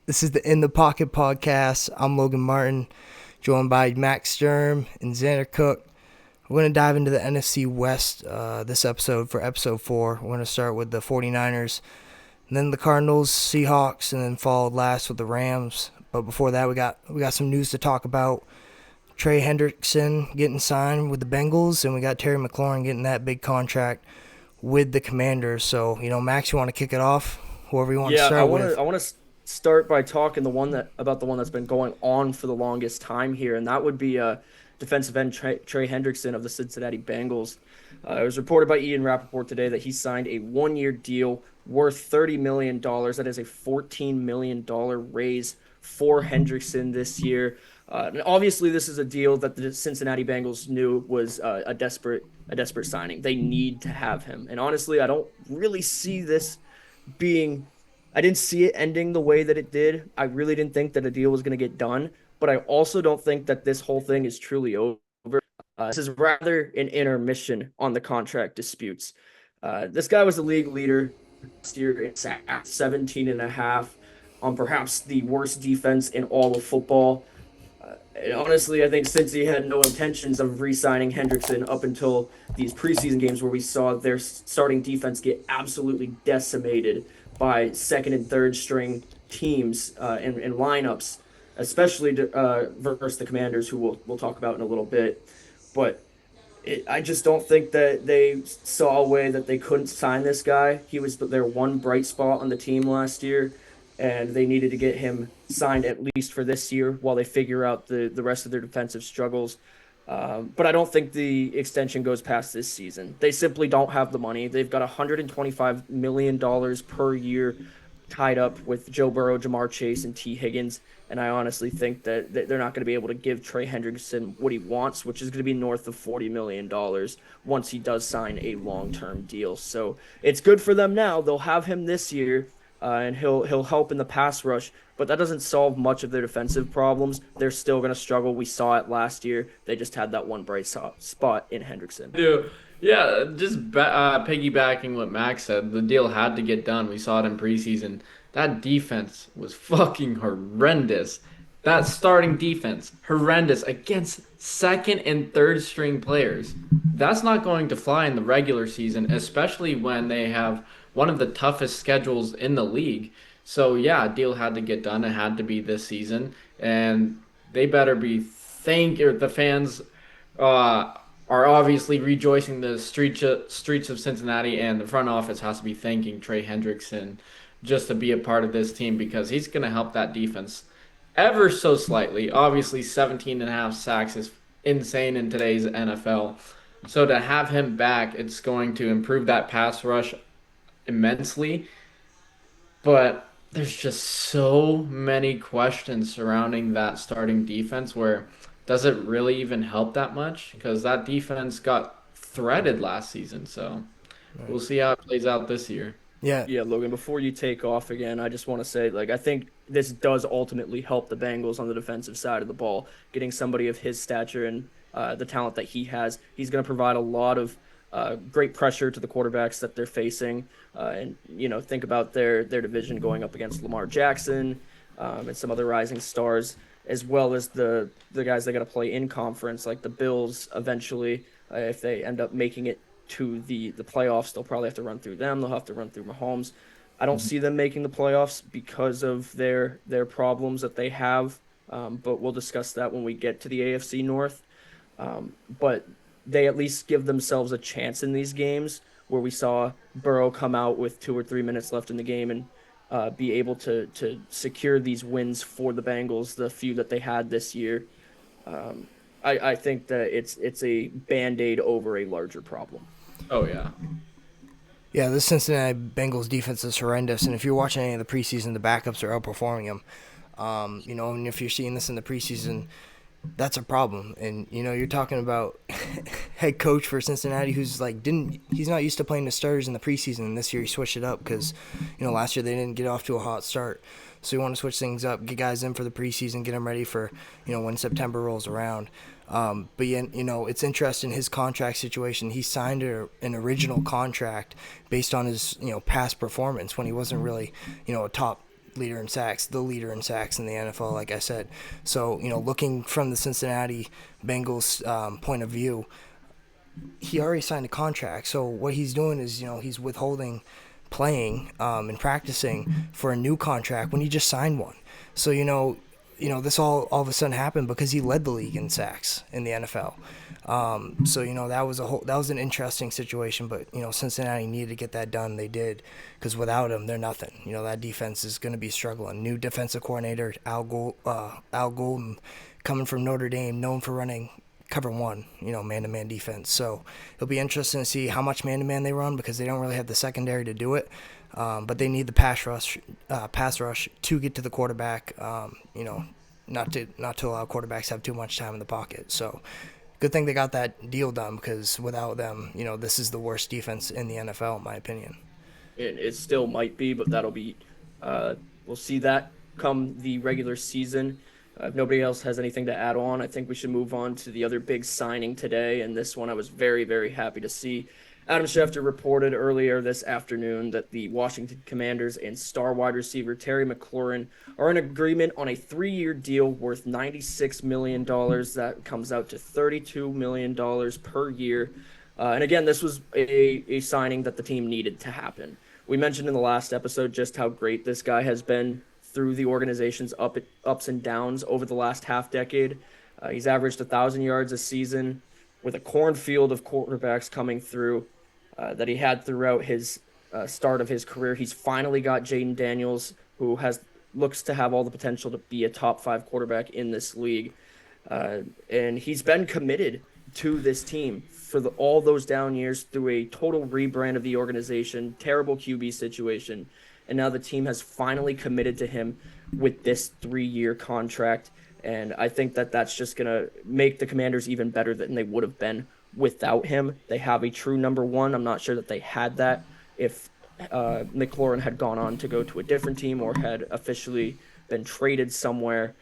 This is the In the Pocket podcast. I'm Logan Martin, joined by Max Sturm and Xander Cook. We're going to dive into the NFC West this episode for episode 4. We're going to start with the 49ers, and then the Cardinals, Seahawks, and then followed last with the Rams. But before that, we got some news to talk about. Trey Hendrickson getting signed with the Bengals, and we got Terry McLaurin getting that big contract with the Commanders. So, Max, you want to kick it off? Whoever you want to start with. I want to start by talking about the one that's been going on for the longest time here, and that would be defensive end Trey Hendrickson of the Cincinnati Bengals. It was reported by Ian Rappaport today that he signed a one-year deal worth $30 million. That is a $14 million raise for Hendrickson this year. And obviously, this is a deal that the Cincinnati Bengals knew was a desperate signing. They need to have him, and honestly, I don't really see this I didn't see it ending the way that it did. I really didn't think that a deal was going to get done, but I also don't think that this whole thing is truly over. This is rather an intermission on the contract disputes. This guy was the league leader last year in sacks, 17 and a half, on perhaps the worst defense in all of football. And honestly, I think Cincy had no intentions of re-signing Hendrickson up until these preseason games where we saw their starting defense get absolutely decimated by second and third string teams and lineups, especially versus the Commanders, who we'll talk about in a little bit. But I just don't think that they saw a way that they couldn't sign this guy. He was their one bright spot on the team last year, and they needed to get him signed at least for this year while they figure out the rest of their defensive struggles. But I don't think the extension goes past this season. They simply don't have the money. They've got $125 million per year tied up with Joe Burrow, Jamar Chase, and T. Higgins. And I honestly think that they're not going to be able to give Trey Hendrickson what he wants, which is going to be north of $40 million once he does sign a long-term deal. So it's good for them now. They'll have him this year. And he'll help in the pass rush, but that doesn't solve much of their defensive problems. They're still going to struggle. We saw it last year. They just had that one bright spot in Hendrickson. Dude, yeah, just piggybacking what Max said, the deal had to get done. We saw it in preseason. That defense was fucking horrendous. That starting defense, horrendous against second and third string players. That's not going to fly in the regular season, especially when they have one of the toughest schedules in the league. So yeah, a deal had to get done. It had to be this season, and they better be the fans are obviously rejoicing the streets of Cincinnati, and the front office has to be thanking Trey Hendrickson just to be a part of this team because he's going to help that defense ever so slightly. Obviously, 17 and a half sacks is insane in today's NFL. So to have him back, it's going to improve that pass rush immensely, but there's just so many questions surrounding that starting defense where does it really even help that much, because that defense got threaded last season. So we'll see how it plays out this year. Yeah. Logan, before you take off again, I just want to say, I think this does ultimately help the Bengals on the defensive side of the ball. Getting somebody of his stature and the talent that he has, he's going to provide a lot of great pressure to the quarterbacks that they're facing. And think about their division going up against Lamar Jackson and some other rising stars, as well as the guys they got to play in conference, like the Bills eventually. If they end up making it to the playoffs, they'll probably have to run through them. They'll have to run through Mahomes. I don't see them making the playoffs because of their problems that they have, but we'll discuss that when we get to the AFC North. But they at least give themselves a chance in these games where we saw Burrow come out with 2 or 3 minutes left in the game and be able to secure these wins for the Bengals, the few that they had this year. I think that it's a Band-Aid over a larger problem. Oh, yeah. Yeah, the Cincinnati Bengals defense is horrendous, and if you're watching any of the preseason, the backups are outperforming them. And if you're seeing this in the preseason, that's a problem. And you're talking about head coach for Cincinnati who's he's not used to playing the starters in the preseason, and this year he switched it up because last year they didn't get off to a hot start. So you want to switch things up, get guys in for the preseason, get them ready for when September rolls around. But it's interesting, his contract situation. He signed an original contract based on his past performance when he wasn't really a top leader in sacks, the leader in sacks in the NFL, like I said. So, looking from the Cincinnati Bengals point of view, he already signed a contract. So what he's doing is, he's withholding playing and practicing for a new contract when he just signed one. So, this all of a sudden happened because he led the league in sacks in the NFL. So that was an interesting situation, but Cincinnati needed to get that done. They did, because without him, they're nothing. That defense is going to be struggling. New defensive coordinator Al Golden, coming from Notre Dame, known for running cover one, man-to-man defense. So it'll be interesting to see how much man-to-man they run, because they don't really have the secondary to do it. But they need the pass rush to get to the quarterback. Not to allow quarterbacks to have too much time in the pocket. So good thing they got that deal done, because without them, this is the worst defense in the NFL, in my opinion. It still might be, but that'll be we'll see that come the regular season. If nobody else has anything to add on, I think we should move on to the other big signing today. And this one I was very, very happy to see. Adam Schefter reported earlier this afternoon that the Washington Commanders and star wide receiver Terry McLaurin are in agreement on a 3-year deal worth $96 million. That comes out to $32 million per year. And again, this was a signing that the team needed to happen. We mentioned in the last episode just how great this guy has been through the organization's ups and downs over the last half decade. He's averaged 1,000 yards a season with a cornfield of quarterbacks coming through that he had throughout his start of his career. He's finally got Jaden Daniels, who looks to have all the potential to be a top 5 quarterback in this league. And he's been committed to this team for all those down years through a total rebrand of the organization, terrible QB situation. And now the team has finally committed to him with this 3-year contract. And I think that that's just going to make the Commanders even better than they would have been without him. They have a true number one. I'm not sure that they had that if McLaurin had gone on to go to a different team or had officially been traded somewhere.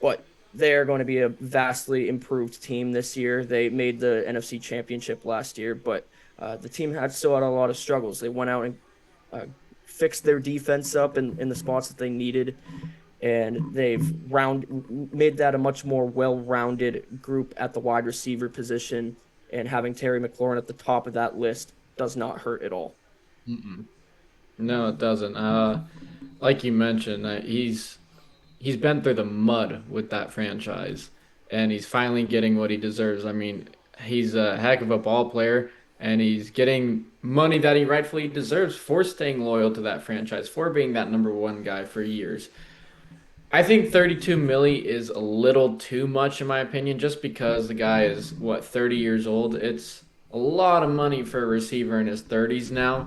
But they're going to be a vastly improved team this year. They made the NFC Championship last year, but the team still had a lot of struggles. They went out and fixed their defense up in the spots that they needed, and they've made that a much more well-rounded group at the wide receiver position, and having Terry McLaurin at the top of that list does not hurt at all. No, it doesn't. Like you mentioned, he's been through the mud with that franchise, and he's finally getting what he deserves. I mean, he's a heck of a ball player, and he's getting money that he rightfully deserves for staying loyal to that franchise, for being that number one guy for years. I think 32 milli is a little too much in my opinion, just because the guy is, 30 years old. It's a lot of money for a receiver in his 30s now.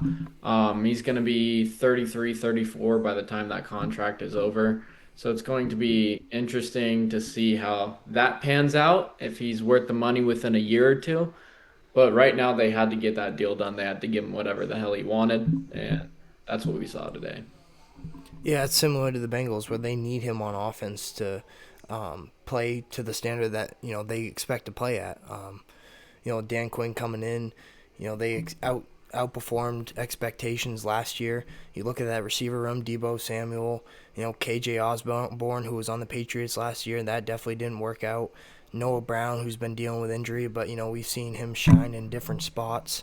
He's going to be 33, 34 by the time that contract is over. So it's going to be interesting to see how that pans out, if he's worth the money within a year or two. But right now they had to get that deal done. They had to give him whatever the hell he wanted, and that's what we saw today. Yeah, it's similar to the Bengals, where they need him on offense to play to the standard that they expect to play at. Dan Quinn coming in, they outperformed expectations last year. You look at that receiver room: Deebo Samuel, KJ Osborne, who was on the Patriots last year, and that definitely didn't work out. Noah Brown, who's been dealing with injury, but we've seen him shine in different spots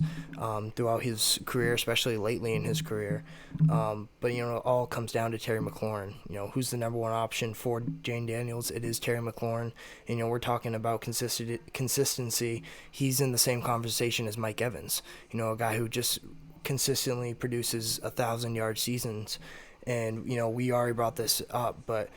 throughout his career, especially lately in his career. But it all comes down to Terry McLaurin. Who's the number one option for Jane Daniels? It is Terry McLaurin. We're talking about consistency. He's in the same conversation as Mike Evans. A guy who just consistently produces 1,000-yard seasons. And we already brought this up, but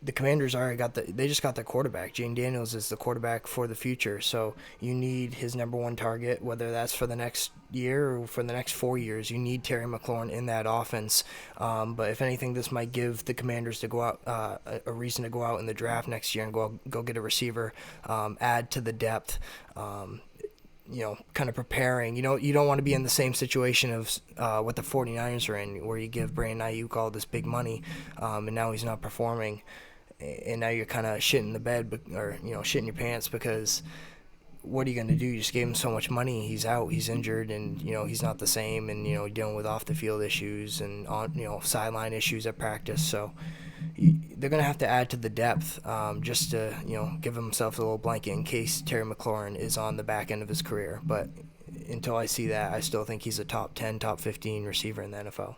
the Commanders already they just got their quarterback. Jane Daniels is the quarterback for the future. So you need his number one target, whether that's for the next year or for the next 4 years. You need Terry McLaurin in that offense. But if anything, this might give the Commanders to go out a reason to go out in the draft next year and go get a receiver, add to the depth. Kind of preparing. You don't want to be in the same situation of what the 49ers are in, where you give Brandon Ayuk all this big money, and now he's not performing, and now you're kind of shitting the bed, or shitting your pants, because what are you going to do? You just gave him so much money. He's out. He's injured, and he's not the same. And dealing with off the field issues and on sideline issues at practice. So they're going to have to add to the depth just to give himself a little blanket in case Terry McLaurin is on the back end of his career. But until I see that, I still think he's a top 10, top 15 receiver in the NFL.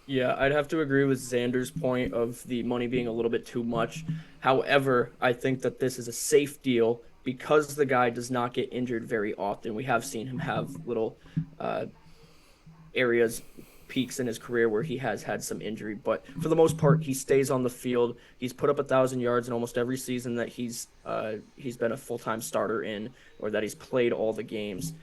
Yeah, I'd have to agree with Xander's point of the money being a little bit too much. However, I think that this is a safe deal because the guy does not get injured very often. We have seen him have little uh, areas, peaks in his career where he has had some injury, but for the most part, he stays on the field. He's put up 1,000 yards in almost every season that he's been a full-time starter in, or that he's played all the games.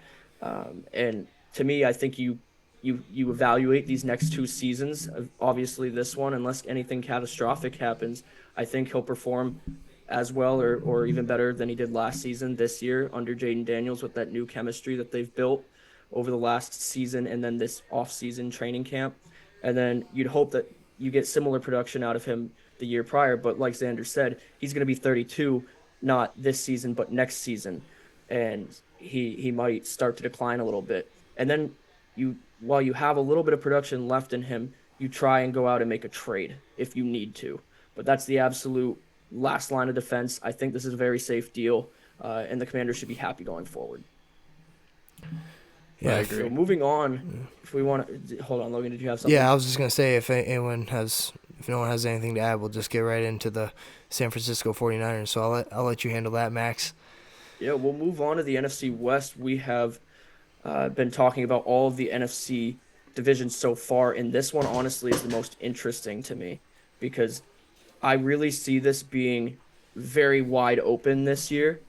And to me, I think you evaluate these next two seasons. Obviously, this one, unless anything catastrophic happens, I think he'll perform as well or even better than he did last season this year under Jaden Daniels with that new chemistry that they've built over the last season and then this off-season training camp. And then you'd hope that you get similar production out of him the year prior. But like Xander said, he's going to be 32, not this season, but next season. And he might start to decline a little bit. And then while you have a little bit of production left in him, you try and go out and make a trade if you need to. But that's the absolute last line of defense. I think this is a very safe deal, and the Commanders should be happy going forward. Yeah, I agree. So moving on, if we want to hold on, Logan, did you have something? Yeah, I was just gonna say if no one has anything to add, we'll just get right into the San Francisco 49ers. So I'll let you handle that, Max. Yeah, we'll move on to the NFC West. We have been talking about all of the NFC divisions so far, and this one honestly is the most interesting to me because I really see this being very wide open this year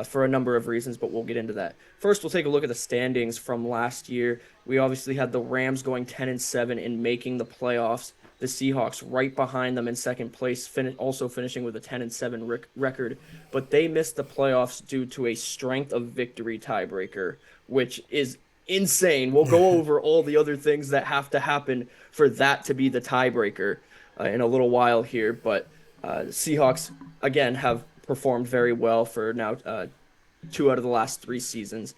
for a number of reasons, but we'll get into that. First, we'll take a look at the standings from last year. We obviously had the Rams going 10-7 and making the playoffs. The Seahawks right behind them in second place, also finishing with a 10-7 record, but they missed the playoffs due to a strength of victory tiebreaker, which is insane. We'll go over all the other things that have to happen for that to be the tiebreaker in a little while here, but the Seahawks, again, have performed very well for now 2 out of the last 3 seasons.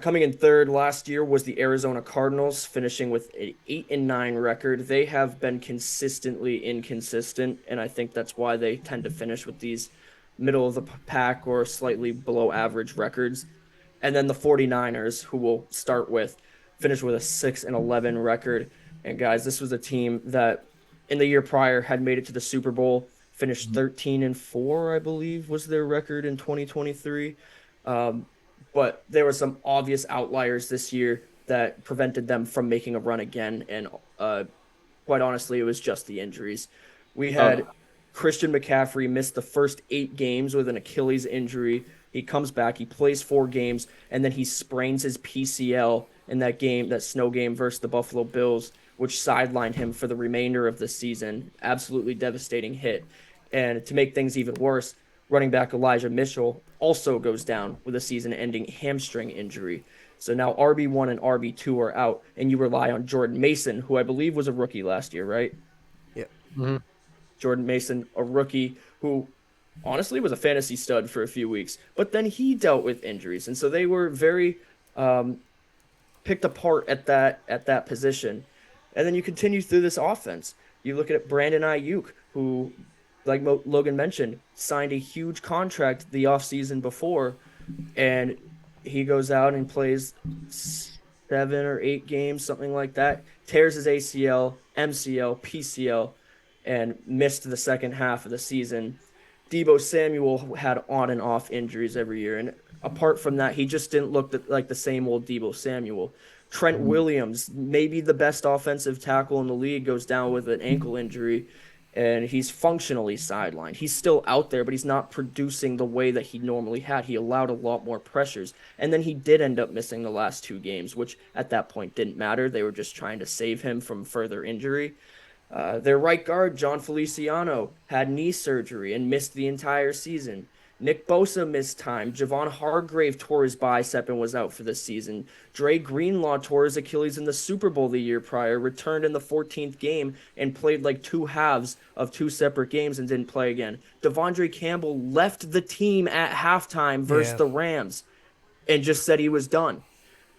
Coming in third last year was the Arizona Cardinals, finishing with an 8-9 record. They have been consistently inconsistent, and I think that's why they tend to finish with these middle of the pack or slightly below average records. And then the 49ers, who we'll start with, finished with a 6-11 record. And guys, this was a team that in the year prior had made it to the Super Bowl, finished 13-4, I believe, was their record in 2023. But there were some obvious outliers this year that prevented them from making a run again. And quite honestly, it was just the injuries. We had Christian McCaffrey miss the first 8 games with an Achilles injury. He comes back, he plays 4 games, and then he sprains his PCL in that game, that snow game versus the Buffalo Bills, which sidelined him for the remainder of the season. Absolutely devastating hit. And to make things even worse, running back Elijah Mitchell also goes down with a season-ending hamstring injury. So now RB1 and RB2 are out, and you rely on Jordan Mason, who I believe was a rookie last year, right? Yeah. Mm-hmm. Jordan Mason, a rookie who honestly was a fantasy stud for a few weeks, but then he dealt with injuries, and so they were very picked apart at that position. And then you continue through this offense. You look at Brandon Ayuk, who, like Logan mentioned, signed a huge contract the offseason before, and he goes out and plays 7 or 8 games, something like that, tears his ACL, MCL, PCL, and missed the second half of the season. Deebo Samuel had on and off injuries every year, and apart from that, he just didn't look like the same old Deebo Samuel. Trent Williams, maybe the best offensive tackle in the league, goes down with an ankle injury, and he's functionally sidelined. He's still out there, but he's not producing the way that he normally had. He allowed a lot more pressures, and then he did end up missing the last 2 games, which at that point didn't matter. They were just trying to save him from further injury. Their right guard, John Feliciano, had knee surgery and missed the entire season. Nick Bosa missed time. Javon Hargrave tore his bicep and was out for the season. Dre Greenlaw tore his Achilles in the Super Bowl the year prior, returned in the 14th game and played like two halves of two separate games and didn't play again. Devondre Campbell left the team at halftime versus Yeah. the Rams and just said he was done.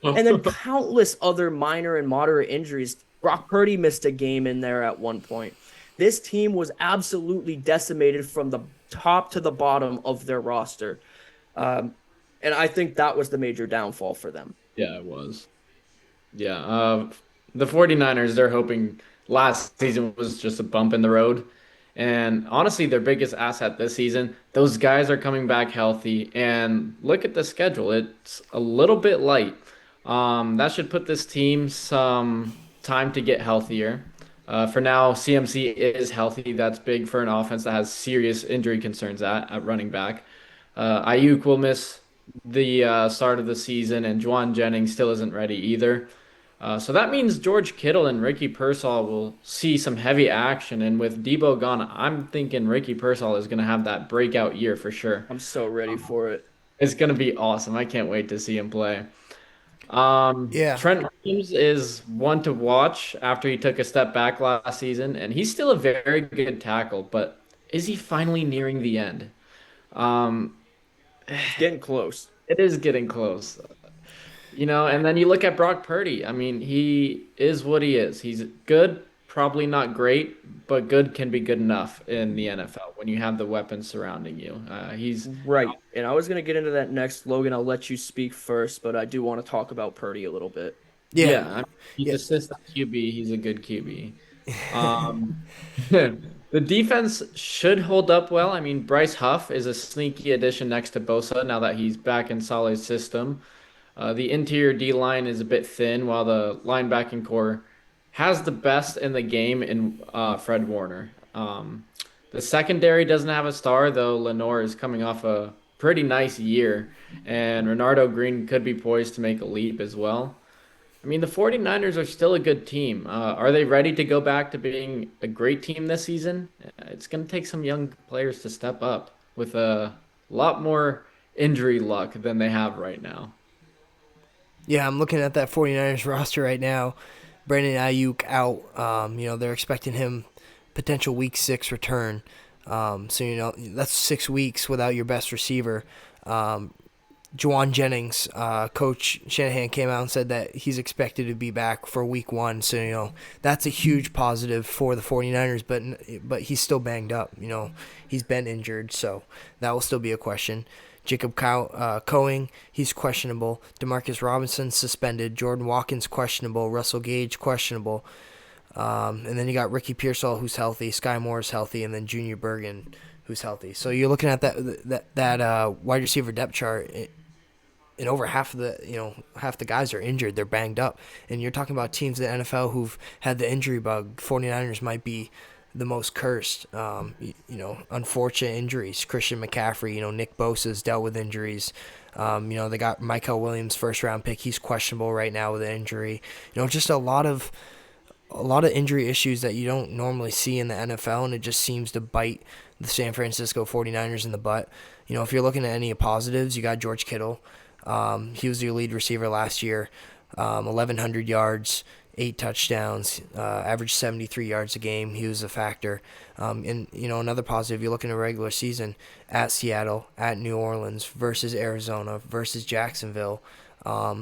And then countless other minor and moderate injuries. Brock Purdy missed a game in there at one point. This team was absolutely decimated from the top to the bottom of their roster. And I think that was the major downfall for them. Yeah, it was. Yeah, the 49ers, they're hoping last season was just a bump in the road. And honestly, their biggest asset this season, those guys are coming back healthy. And look at the schedule. It's a little bit light. That should put this team some time to get healthier. For now, CMC is healthy. That's big for an offense that has serious injury concerns at running back. Ayuk will miss the start of the season, and Juwan Jennings still isn't ready either. So that means George Kittle and Ricky Pearsall will see some heavy action. And with Debo gone, I'm thinking Ricky Pearsall is going to have that breakout year for sure. I'm so ready for it. It's going to be awesome. I can't wait to see him play. Yeah. Trent Williams is one to watch after he took a step back last season, and he's still a very good tackle, but is he finally nearing the end? Um, It's getting close. it is getting close. And then you look at Brock Purdy. I mean, he is what he is. He's good, probably not great, but good can be good enough in the NFL when you have the weapons surrounding you. He's Right. And I was going to get into that next. Logan, I'll let you speak first, but I do want to talk about Purdy a little bit. Yeah, I mean, he's Yeah. assistant QB. He's a good QB. Um, the defense should hold up well. I mean, Bryce Huff is a sneaky addition next to Bosa now that he's back in Saleh's system. The interior D line is a bit thin, while the linebacking core has the best in the game in Fred Warner. The secondary doesn't have a star, though Lenore is coming off a pretty nice year, and Renardo Green could be poised to make a leap as well. I mean, the 49ers are still a good team. Are they ready to go back to being a great team this season? It's going to take some young players to step up with a lot more injury luck than they have right now. Yeah, I'm looking at that 49ers roster right now. Brandon Ayuk out. They're expecting him potential week 6 return. So that's 6 weeks without your best receiver. Juwan Jennings, Coach Shanahan came out and said that he's expected to be back for week 1. So, that's a huge positive for the 49ers, but he's still banged up. He's been injured, so that will still be a question. Jacob Coing, he's questionable. Demarcus Robinson suspended. Jordan Watkins questionable. Russell Gage questionable. And then you got Ricky Pearsall, who's healthy. Sky Moore's healthy, and then Junior Bergen, who's healthy. So you're looking at that wide receiver depth chart, and over half the guys are injured. They're banged up, and you're talking about teams in the NFL who've had the injury bug. 49ers might be the most cursed. Unfortunate injuries. Christian McCaffrey, Nick Bosa's dealt with injuries. They got Michael Williams, first round pick. He's questionable right now with an injury. Just a lot of injury issues that you don't normally see in the NFL, and it just seems to bite the San Francisco 49ers in the butt. If you're looking at any positives, you got George Kittle. He was your lead receiver last year, 1,100 yards, 8 touchdowns, averaged 73 yards a game. He was a factor. Another positive, you look in a regular season at Seattle, at New Orleans, versus Arizona, versus Jacksonville. I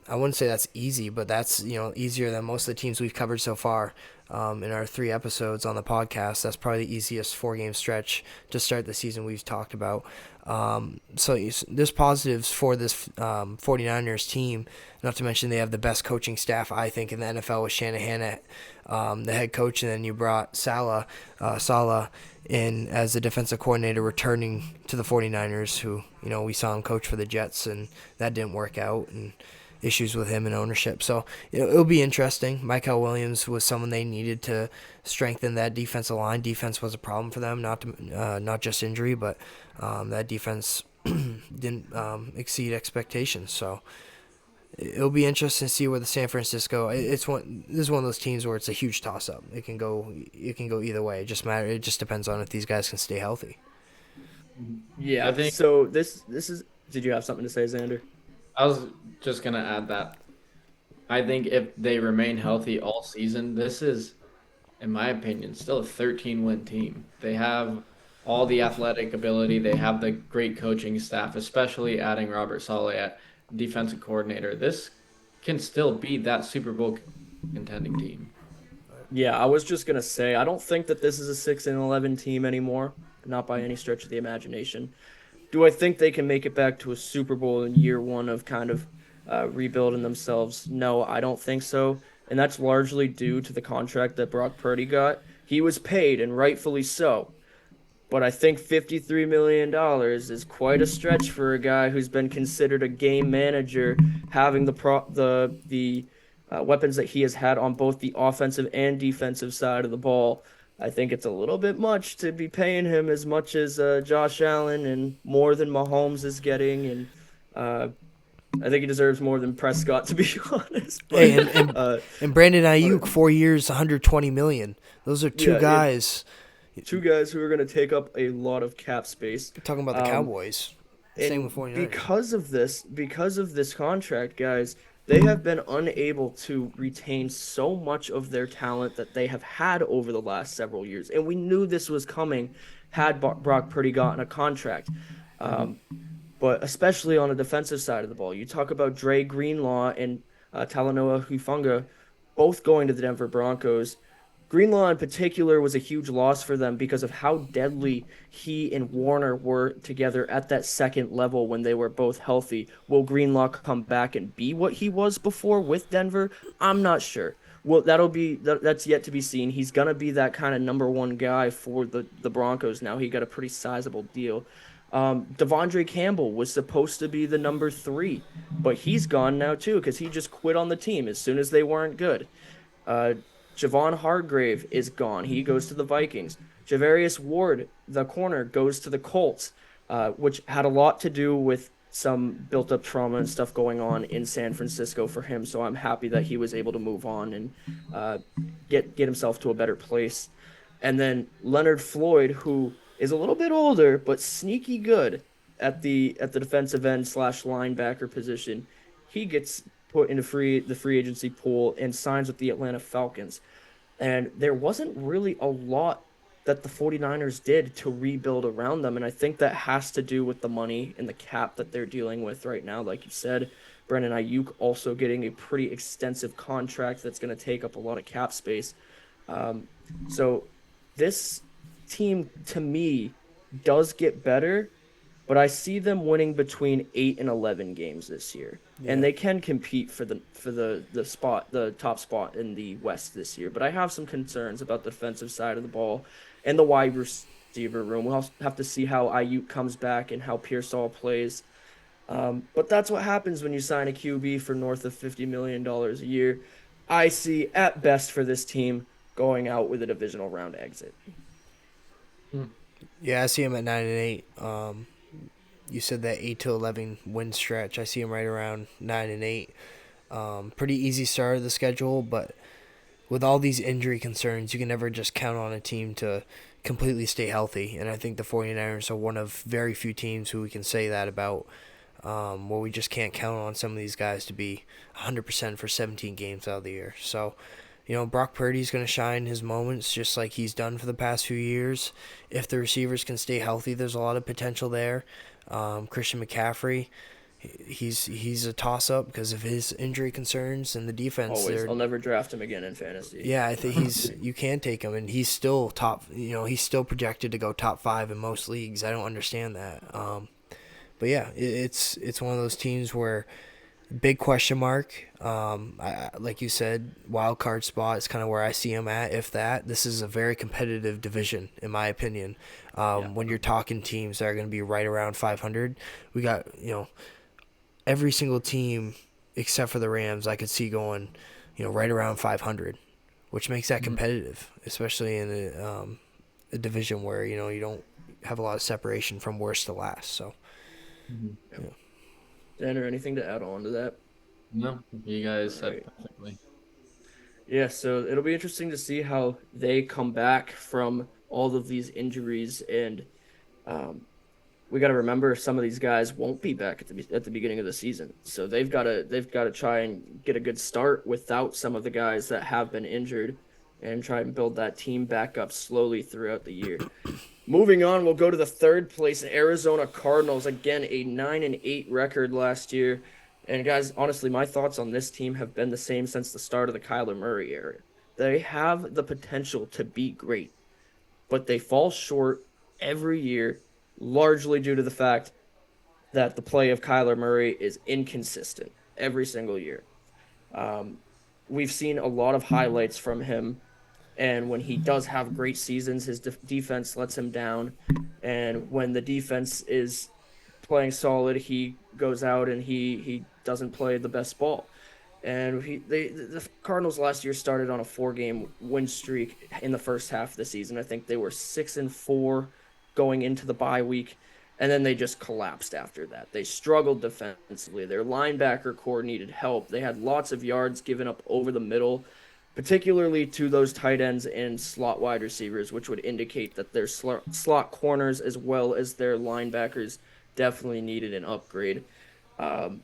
wouldn't say that's easy, but that's easier than most of the teams we've covered so far in our 3 episodes on the podcast. That's probably the easiest 4-game stretch to start the season we've talked about. There's positives for this 49ers team, not to mention they have the best coaching staff, I think, in the NFL with Shanahan at the head coach, and then you brought Saleh in as the defensive coordinator returning to the 49ers, who we saw him coach for the Jets, and that didn't work out, and issues with him and ownership. So it'll be interesting. Michael Williams was someone they needed to strengthen that defensive line. Defense was a problem for them, not just injury, but that defense didn't exceed expectations. So It'll be interesting to see where the San Francisco. This is one of those teams where it's a huge toss up. It can go either way. It just depends on if these guys can stay healthy. I Yeah. think So this is. Did you have something to say, Xander? I was just gonna add that I think if they remain healthy all season, this is, in my opinion, still a 13-win team. They have all the athletic ability. They have the great coaching staff, especially adding Robert Saleh at defensive coordinator. This can still be that Super Bowl contending team. Yeah, I was just gonna say I don't think that this is a 6-11 team anymore, not by any stretch of the imagination. Do I think they can make it back to a Super Bowl in year one of kind of rebuilding themselves? No, I don't think so. And that's largely due to the contract that Brock Purdy got. He was paid, and rightfully so. But I think $53 million is quite a stretch for a guy who's been considered a game manager, having the weapons that he has had on both the offensive and defensive side of the ball. I think it's a little bit much to be paying him as much as Josh Allen and more than Mahomes is getting, and uh, I think he deserves more than Prescott, to be honest. But Hey, and uh, and Brandon but Ayuk, 4 years, 120 million. Those are two yeah, guys. two guys who are going to take up a lot of cap space. We're talking about the Um, Cowboys. Same And with 49ers. because of this contract, guys, they have been unable to retain so much of their talent that they have had over the last several years. And we knew this was coming had Brock Purdy gotten a contract. Um, but especially on the defensive side of the ball, you talk about Dre Greenlaw and Talanoa Hufanga both going to the Denver Broncos. Greenlaw in particular was a huge loss for them because of how deadly he and Warner were together at that second level when they were both healthy. Will Greenlaw come back and be what he was before with Denver? I'm not sure. Well, that's yet to be seen. He's gonna be that kind of number one guy for the Broncos now. He got a pretty sizable deal. Devondre Campbell was supposed to be the number three, but he's gone now too because he just quit on the team as soon as they weren't good. Uh, Javon Hargrave is gone. He goes to the Vikings. Javarius Ward, the corner, goes to the Colts, which had a lot to do with some built up trauma and stuff going on in San Francisco for him. So I'm happy that he was able to move on and uh, get himself to a better place. And then Leonard Floyd, who is a little bit older but sneaky good at the defensive end slash linebacker position, he gets put into the free agency pool and signs with the Atlanta Falcons. And there wasn't really a lot that the 49ers did to rebuild around them. And I think that has to do with the money and the cap that they're dealing with right now. Like you said, Brendan Ayuk also getting a pretty extensive contract that's going to take up a lot of cap space. Um, so this team, to me, does get better, but I see them winning between 8 and 11 games this year. Yeah. And they can compete for the top spot in the West this year. But I have some concerns about the defensive side of the ball and the wide receiver room. We'll have to see how Ayuk comes back and how Pearsall plays. But that's what happens when you sign a QB for north of $50 million a year. I see, at best for this team, going out with a divisional round exit. Yeah, I see him at 9-8. You said that 8-11 win stretch. I see him right around 9-8. Pretty easy start of the schedule, but with all these injury concerns, you can never just count on a team to completely stay healthy. And I think the 49ers are one of very few teams who we can say that about, where we just can't count on some of these guys to be 100% for 17 games out of the year. So, Brock Purdy's going to shine his moments just like he's done for the past few years. If the receivers can stay healthy, there's a lot of potential there. Christian McCaffrey, he's a toss-up because of his injury concerns and the defense. Always. I'll never draft him again in fantasy. Yeah, I think you can take him, and he's still top. He's still projected to go top 5 in most leagues. I don't understand that. But yeah, it's one of those teams where big question mark. Like you said, wild card spot is kind of where I see him at. If that, this is a very competitive division, in my opinion. When you're talking teams that are going to be right around 500, we got every single team except for the Rams I could see going, right around 500, which makes that competitive, especially in a division where you don't have a lot of separation from worst to last. So, Dan, or anything to add on to that? No, you guys All said right. perfectly. Yeah, so it'll be interesting to see how they come back from all of these injuries, and um, we got to remember some of these guys won't be back at the beginning of the season, so they've got to try and get a good start without some of the guys that have been injured, and try and build that team back up slowly throughout the year. Moving on, we'll go to the third place Arizona Cardinals. Again, a 9-8 record last year. And guys, honestly, my thoughts on this team have been the same since the start of the Kyler Murray era. They have the potential to be great, but they fall short every year, largely due to the fact that the play of Kyler Murray is inconsistent every single year. Um, we've seen a lot of highlights from him, and when he does have great seasons, his defense lets him down. And when the defense is playing solid, he goes out and he doesn't play the best ball. And the Cardinals last year started on a 4-game win streak in the first half of the season. I think they were 6-4 going into the bye week, and then they just collapsed after that. They struggled defensively. Their linebacker core needed help. They had lots of yards given up over the middle, particularly to those tight ends and slot wide receivers, which would indicate that their slot corners as well as their linebackers definitely needed an upgrade. Um,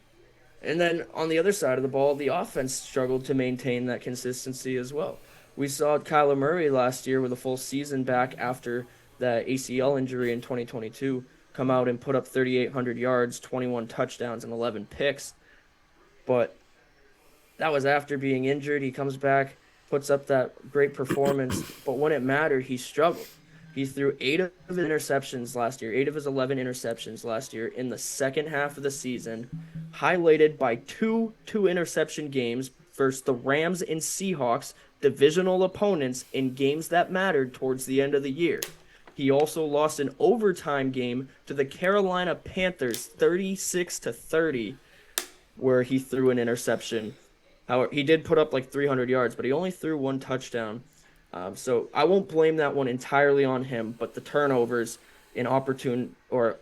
and then on the other side of the ball, the offense struggled to maintain that consistency as well. We saw Kyler Murray last year with a full season back after the ACL injury in 2022 come out and put up 3,800 yards, 21 touchdowns, and 11 picks. But that was after being injured. He comes back, puts up that great performance, but when it mattered, he struggled. He threw 8 of his 11 interceptions last year in the second half of the season, highlighted by two interception games versus the Rams and Seahawks, divisional opponents in games that mattered towards the end of the year. He also lost an overtime game to the Carolina Panthers 36-30, where he threw an interception. However, he did put up like 300 yards, but he only threw one touchdown. So I won't blame that one entirely on him, but the turnovers in opportune or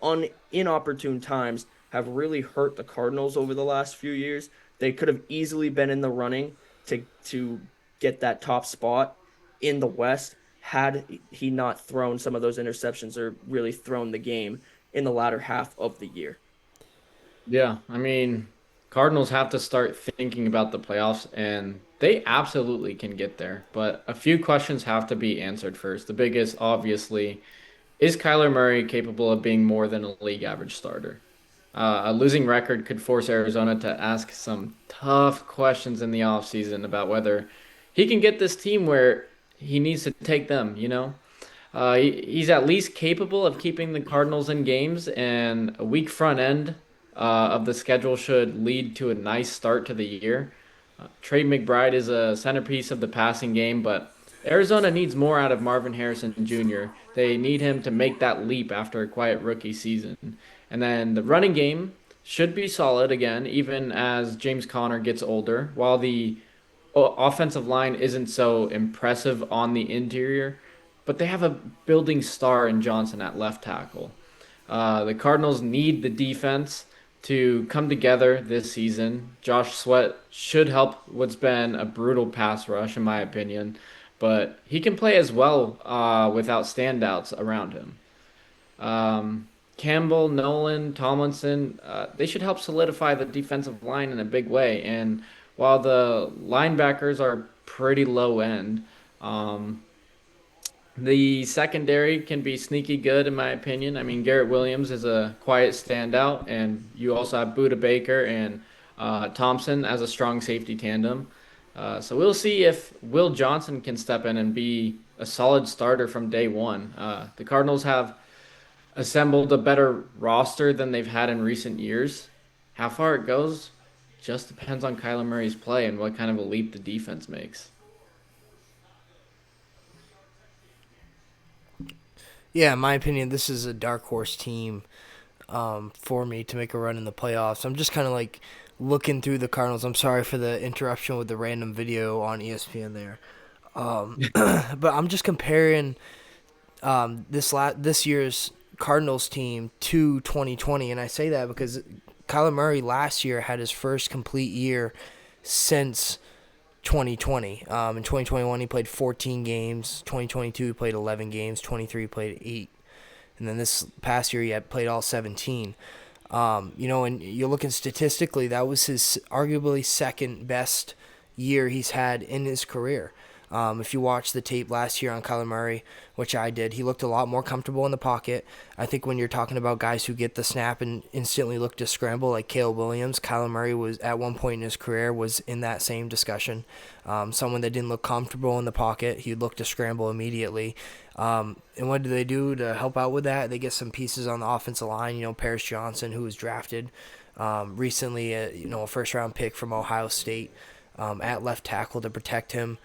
inopportune times have really hurt the Cardinals over the last few years. They could have easily been in the running to get that top spot in the West had he not thrown some of those interceptions or really thrown the game in the latter half of the year. Yeah, I mean, Cardinals have to start thinking about the playoffs, and they absolutely can get there. But a few questions have to be answered first. The biggest, obviously, is Kyler Murray capable of being more than a league average starter? A losing record could force Arizona to ask some tough questions in the offseason about whether he can get this team where he needs to take them, you know? He's at least capable of keeping the Cardinals in games, and a weak front end of the schedule should lead to a nice start to the year. Trey McBride is a centerpiece of the passing game, but Arizona needs more out of Marvin Harrison Jr. They need him to make that leap after a quiet rookie season. And then the running game should be solid again, even as James Conner gets older, while the offensive line isn't so impressive on the interior, but they have a building star in Johnson at left tackle. The Cardinals need the defense to come together this season. Josh Sweat should help what's been a brutal pass rush, in my opinion, but he can play as well without standouts around him. Campbell, Nolan, Tomlinson, they should help solidify the defensive line in a big way. And while the linebackers are pretty low end, um, the secondary can be sneaky good, in my opinion. I mean, Garrett Williams is a quiet standout, and you also have Buda Baker and Thompson as a strong safety tandem. So we'll see if Will Johnson can step in and be a solid starter from day one. The Cardinals have assembled a better roster than they've had in recent years. How far it goes just depends on Kyler Murray's play and what kind of a leap the defense makes. Yeah, in my opinion, this is a dark horse team for me to make a run in the playoffs. I'm just kind of like looking through the Cardinals. I'm sorry for the interruption with the random video on ESPN there. But I'm just comparing this year's Cardinals team to 2020, and I say that because Kyler Murray last year had his first complete year since 2020. In 2021, he played 14 games. 2022, he played 11 games. 23, he played 8. And then this past year, he had played all 17. And you're looking statistically, that was his arguably second best year he's had in his career. If you watch the tape last year on Kyler Murray, which I did, he looked a lot more comfortable in the pocket. I think when you're talking about guys who get the snap and instantly look to scramble, like Caleb Williams, Kyler Murray was at one point in his career was in that same discussion. Someone that didn't look comfortable in the pocket, he'd look to scramble immediately. And what do they do to help out with that? They get some pieces on the offensive line. Paris Johnson, who was drafted recently, a first-round pick from Ohio State at left tackle to protect him.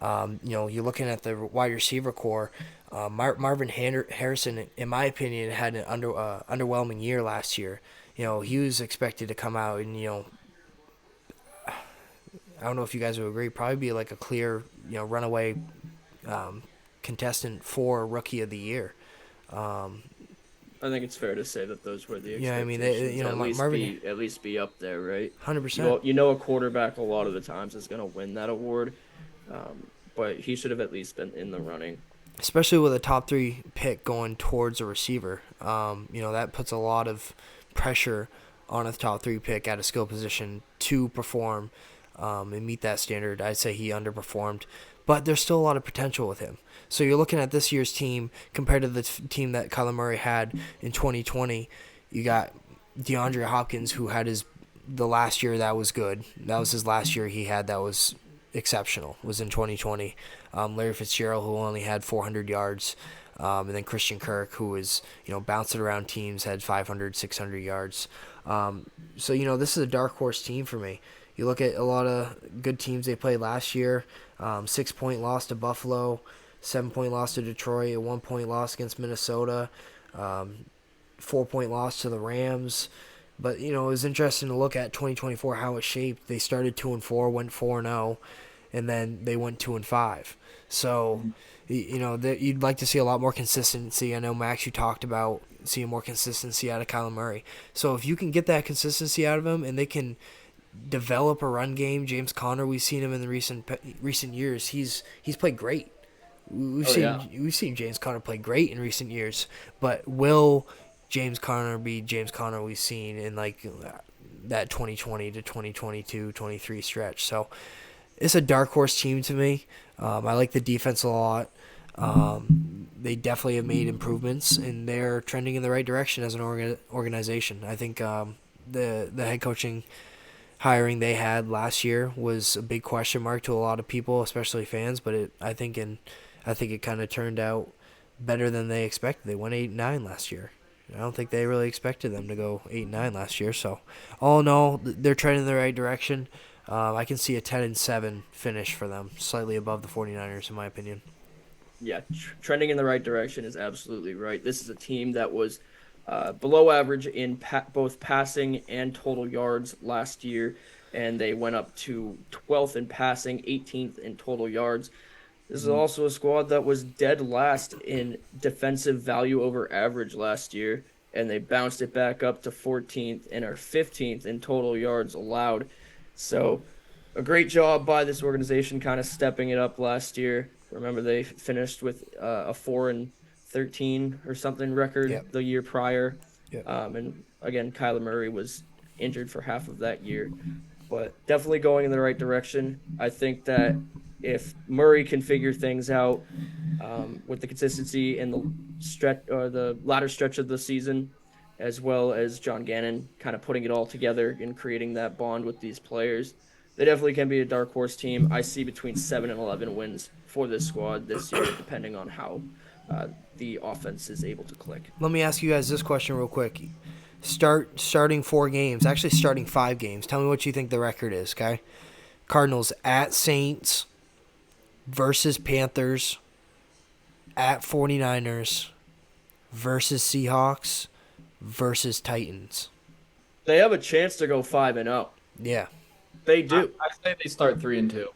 You're looking at the wide receiver core. Marvin Harrison, in my opinion, had an underwhelming year last year. He was expected to come out and, I don't know if you guys would agree, probably be like a clear, runaway contestant for Rookie of the Year. I think it's fair to say that those were the Yeah, I mean, expectations. At least be up there, right? 100%. A quarterback a lot of the times is going to win that award. But he should have at least been in the running. Especially with a top 3 pick going towards a receiver. That puts a lot of pressure on a top 3 pick at a skill position to perform and meet that standard. I'd say he underperformed. But there's still a lot of potential with him. So you're looking at this year's team compared to the team that Kyler Murray had in 2020. You got DeAndre Hopkins, who had the last year that was good. That was his last year he had that was exceptional, was in 2020. Larry Fitzgerald, who only had 400 yards. And then Christian Kirk, who was, bouncing around teams, had 500, 600 yards. So this is a dark horse team for me. You look at a lot of good teams they played last year. 6-point loss to Buffalo, 7-point loss to Detroit, a 1-point loss against Minnesota, 4-point loss to the Rams. But, it was interesting to look at 2024, how it shaped. They started 2-4, went 4-0, and then they went 2-5. So, you'd like to see a lot more consistency. I know, Max, you talked about seeing more consistency out of Kyler Murray. So if you can get that consistency out of him and they can develop a run game, James Conner, we've seen him in the recent years. He's played great. We've seen James Conner play great in recent years. But will James Conner be James Conner we've seen in like that 2020 to 2022, 23 stretch? So it's a dark horse team to me. I like the defense a lot. They definitely have made improvements, and they're trending in the right direction as an organization. I think the head coaching hiring they had last year was a big question mark to a lot of people, especially fans. But I think it kind of turned out better than they expected. They went 8-9 last year. I don't think they really expected them to go 8-9 last year. So all in all, they're trending in the right direction. I can see a 10-7 finish for them, slightly above the 49ers in my opinion. Yeah, trending in the right direction is absolutely right. This is a team that was below average in both passing and total yards last year, and they went up to 12th in passing, 18th in total yards. This is also a squad that was dead last in defensive value over average last year, and they bounced it back up to 14th and are 15th in total yards allowed. So a great job by this organization kind of stepping it up last year. Remember, they finished with a 4-13 or something record the year prior. Yep. And again, Kyler Murray was injured for half of that year, but definitely going in the right direction. I think that if Murray can figure things out with the consistency in the stretch or the latter stretch of the season, as well as John Gannon kind of putting it all together and creating that bond with these players, they definitely can be a dark horse team. I see between 7 and 11 wins for this squad this year, depending on how the offense is able to click. Let me ask you guys this question real quick. Starting 4 games, actually starting 5 games. Tell me what you think the record is, okay? Cardinals at Saints versus Panthers, at 49ers versus Seahawks versus Titans. They have a chance to go 5-0. Yeah. They do. I say they start 3-2.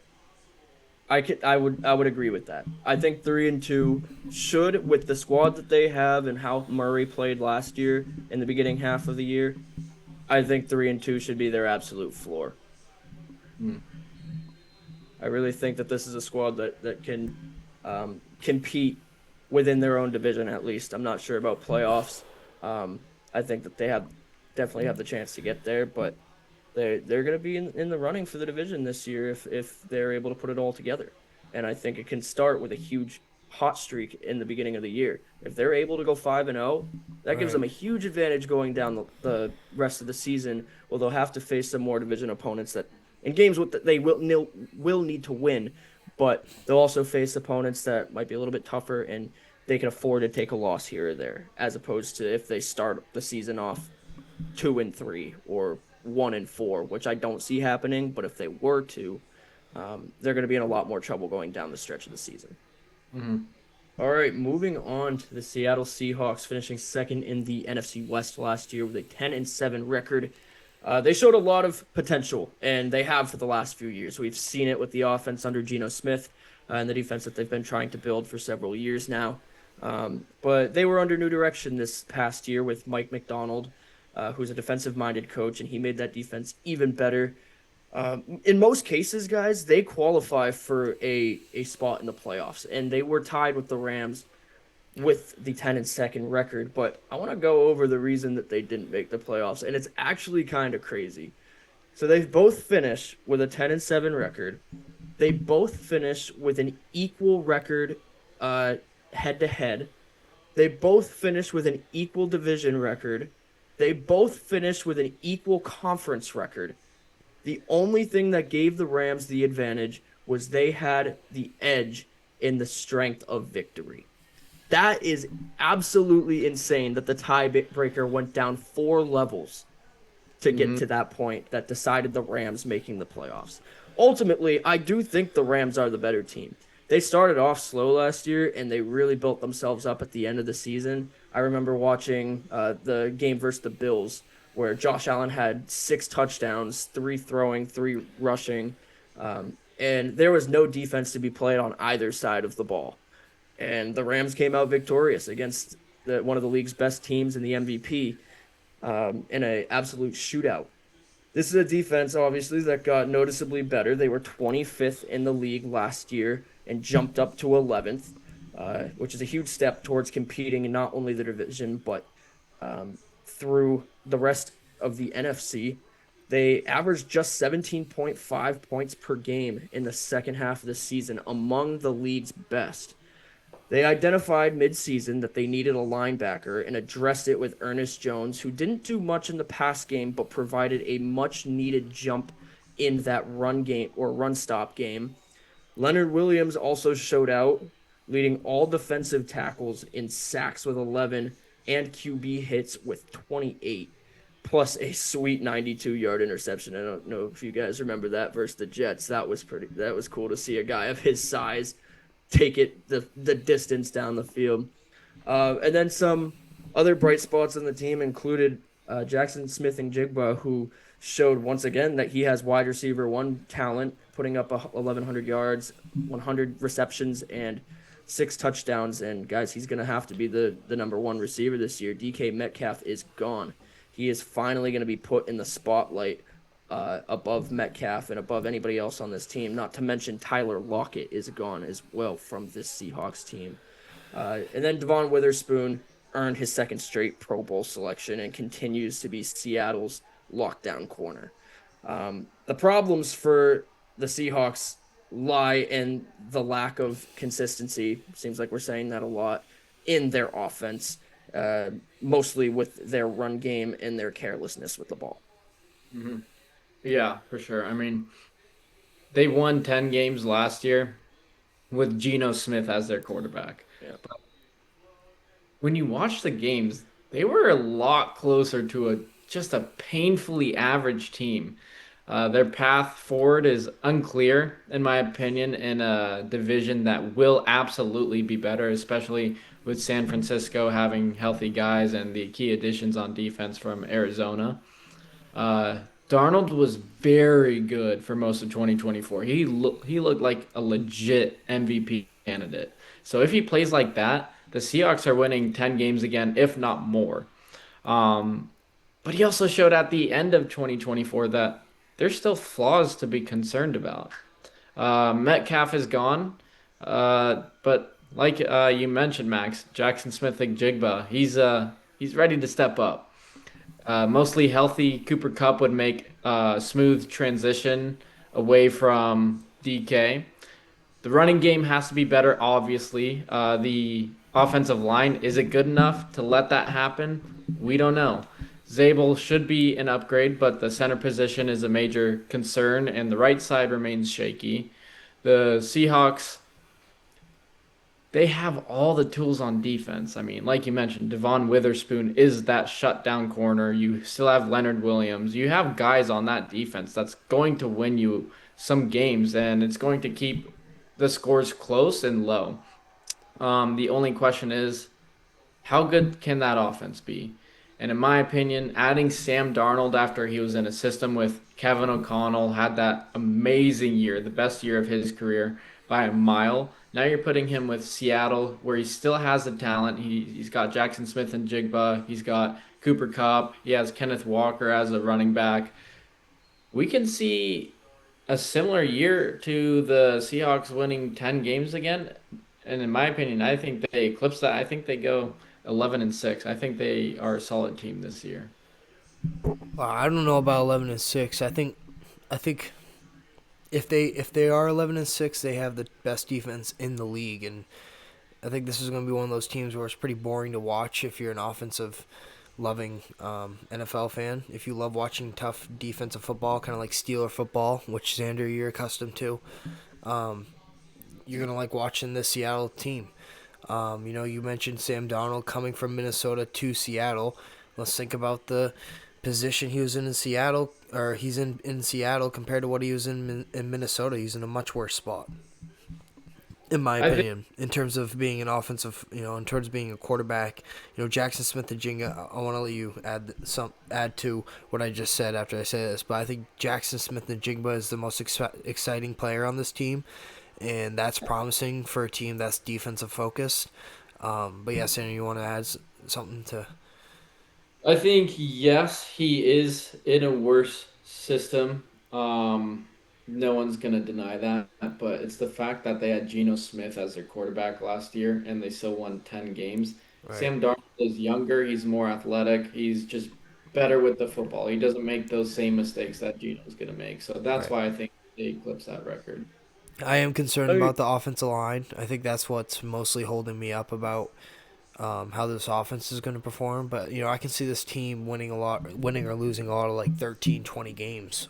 I would agree with that. I think 3-2 should, with the squad that they have and how Murray played last year in the beginning half of the year, I think 3-2 should be their absolute floor. Hmm. I really think that this is a squad that can compete within their own division at least. I'm not sure about playoffs. I think that they have definitely have the chance to get there, but they're going to be in the running for the division this year if they're able to put it all together. And I think it can start with a huge hot streak in the beginning of the year. If they're able to go 5-0, that gives Right. them a huge advantage going down the rest of the season. Well, they'll have to face some more division opponents that in games with they will need to win, but they'll also face opponents that might be a little bit tougher and they can afford to take a loss here or there, as opposed to if they start the season off 2-3 or 1-4, which I don't see happening. But if they were to, they're going to be in a lot more trouble going down the stretch of the season. Hmm. All right, moving on to the Seattle Seahawks, finishing second in the NFC West last year with a 10-7 record. They showed a lot of potential, and they have for the last few years. We've seen it with the offense under Geno Smith and the defense that they've been trying to build for several years now. But they were under new direction this past year with Mike McDonald, who's a defensive-minded coach, and he made that defense even better. In most cases, guys, they qualify for a spot in the playoffs, and they were tied with the Rams with the 10-2 record. But I want to go over the reason that they didn't make the playoffs, and it's actually kind of crazy. So they both finished with a 10-7 record. They both finished with an equal record head to head. They both finished with an equal division record. They both finished with an equal conference record. The only thing that gave the Rams the advantage was they had the edge in the strength of victory. That is absolutely insane that the tiebreaker went down 4 levels to get Hmm. to that point that decided the Rams making the playoffs. Ultimately, I do think the Rams are the better team. They started off slow last year and they really built themselves up at the end of the season. I remember watching the game versus the Bills where Josh Allen had 6 touchdowns, 3 throwing, 3 rushing, and there was no defense to be played on either side of the ball. And the Rams came out victorious against one of the league's best teams in the MVP in an absolute shootout. This is a defense, obviously, that got noticeably better. They were 25th in the league last year and jumped up to 11th, which is a huge step towards competing in not only the division, but through the rest of the NFC. They averaged just 17.5 points per game in the second half of the season, among the league's best. They identified midseason that they needed a linebacker and addressed it with Ernest Jones, who didn't do much in the pass game but provided a much needed jump in that run game or run stop game. Leonard Williams also showed out, leading all defensive tackles in sacks with 11 and QB hits with 28, plus a sweet 92-yard interception. I don't know if you guys remember that versus the Jets. That was cool to see a guy of his size take it the distance down the field. And then some other bright spots on the team included Jackson Smith and Jigba, who showed once again that he has wide receiver one talent, putting up 1,100 yards, 100 receptions, and 6 touchdowns. And guys, he's going to have to be the number one receiver this year. DK Metcalf is gone. He is finally going to be put in the spotlight above Metcalf and above anybody else on this team. Not to mention Tyler Lockett is gone as well from this Seahawks team. And then Devon Witherspoon earned his second straight Pro Bowl selection and continues to be Seattle's lockdown corner. The problems for the Seahawks lie in the lack of consistency. Seems like we're saying that a lot in their offense, mostly with their run game and their carelessness with the ball. Hmm. Yeah, for sure. I mean, they won 10 games last year with Geno Smith as their quarterback. Yeah. When you watch the games, they were a lot closer to just a painfully average team. Their path forward is unclear, in my opinion, in a division that will absolutely be better, especially with San Francisco having healthy guys and the key additions on defense from Arizona. Uh, Darnold was very good for most of 2024. He looked like a legit MVP candidate. So if he plays like that, the Seahawks are winning 10 games again, if not more. Um, But he also showed at the end of 2024 that there's still flaws to be concerned about. Metcalf is gone, but like you mentioned, Max, Jackson Smith-Njigba, he's ready to step up. Mostly healthy, Cooper Kupp would make a smooth transition away from DK. The running game has to be better, obviously. The offensive line, is it good enough to let that happen? We don't know. Zabel should be an upgrade, but the center position is a major concern, and the right side remains shaky. The Seahawks, they have all the tools on defense. I mean, like you mentioned, Devon Witherspoon is that shutdown corner. You still have Leonard Williams. You have guys on that defense that's going to win you some games, and it's going to keep the scores close and low. The only question is, how good can that offense be? And in my opinion, adding Sam Darnold after he was in a system with Kevin O'Connell, had that amazing year, the best year of his career by a mile. Now you're putting him with Seattle, where he still has the talent. He's got Jackson Smith and Jigba. He's got Cooper Kupp. He has Kenneth Walker as a running back. We can see a similar year to the Seahawks winning 10 games again. And in my opinion, I think they eclipse that. I think they go 11-6. I think they are a solid team this year. I don't know about 11-6. I think if they are 11-6, they have the best defense in the league, and I think this is going to be one of those teams where it's pretty boring to watch if you're an offensive loving NFL fan. If you love watching tough defensive football, kind of like Steeler football, which Xander you're accustomed to, you're going to like watching this Seattle team. You mentioned Sam Darnold coming from Minnesota to Seattle. Let's think about the position he was in Seattle, or he's in Seattle compared to what he was in Minnesota. He's in a much worse spot, in my I think opinion, in terms of being an offensive, in terms of being a quarterback. Jackson Smith and Jinga, I want to let you add to what I just said after I say this, but I think Jackson Smith and Jigba is the most exciting player on this team, and that's promising for a team that's defensive focused. But yeah, Sandy, you want to add something to? I think yes, he is in a worse system. No one's gonna deny that, but it's the fact that they had Geno Smith as their quarterback last year and they still won 10 games. Right, Sam Darnold is younger, he's more athletic, he's just better with the football. He doesn't make those same mistakes that Geno's gonna make. So that's right. why I think they eclipse that record. I am concerned Let me about the offensive line. I think that's what's mostly holding me up about how this offense is going to perform. But I can see this team winning or losing a lot of like 13, 20 games.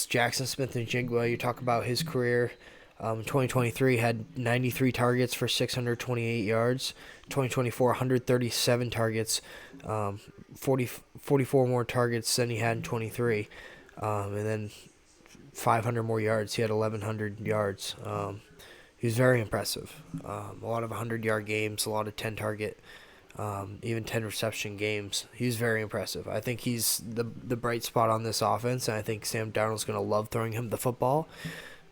Jackson Smith and Jigba. You talk about his career. 2023 had 93 targets for 628 yards. 2024 137 targets, 44 more targets than he had in 23, and then 500 more yards. He had 1,100 yards. He was very impressive. A lot of 100-yard games, a lot of 10-target, even 10-reception games. He's very impressive. I think he's the bright spot on this offense, and I think Sam Darnold's going to love throwing him the football.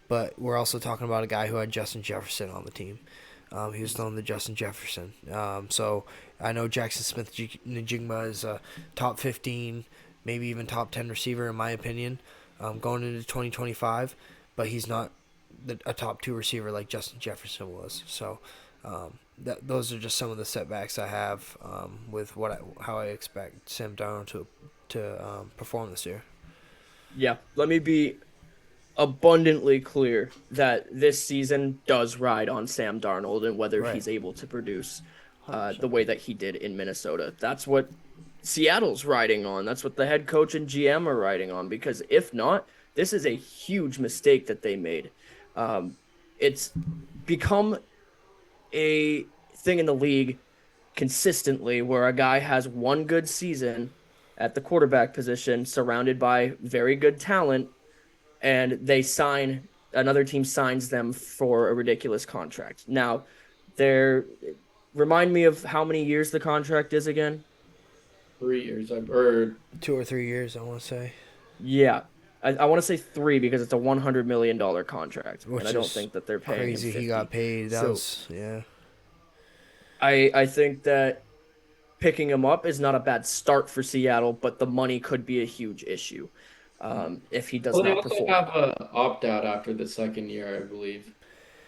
But we're also talking about a guy who had Justin Jefferson on the team. He was throwing the Justin Jefferson. So I know Jackson Smith-Njigba is a top 15, maybe even top 10 receiver in my opinion, going into 2025, but he's not a top 2 receiver like Justin Jefferson was. So those are just some of the setbacks I have with how I expect Sam Darnold to perform this year. Yeah, let me be abundantly clear that this season does ride on Sam Darnold and whether Right. he's able to produce the 100%. way that he did in Minnesota. That's what Seattle's riding on. That's what the head coach and GM are riding on. Because if not, this is a huge mistake that they made. It's become a thing in the league consistently where a guy has one good season at the quarterback position, surrounded by very good talent, and another team signs them for a ridiculous contract. Now, they're remind me of how many years the contract is again. 3 years, or 2 or 3 years, I want to say, Yeah. I want to say three because it's a $100 million contract, and I which don't is think that they're paying him crazy. He 50. got paid. That So was, yeah. I think that picking him up is not a bad start for Seattle, but the money could be a huge issue if he does Well, they not also perform. have a opt out after the second year, I believe.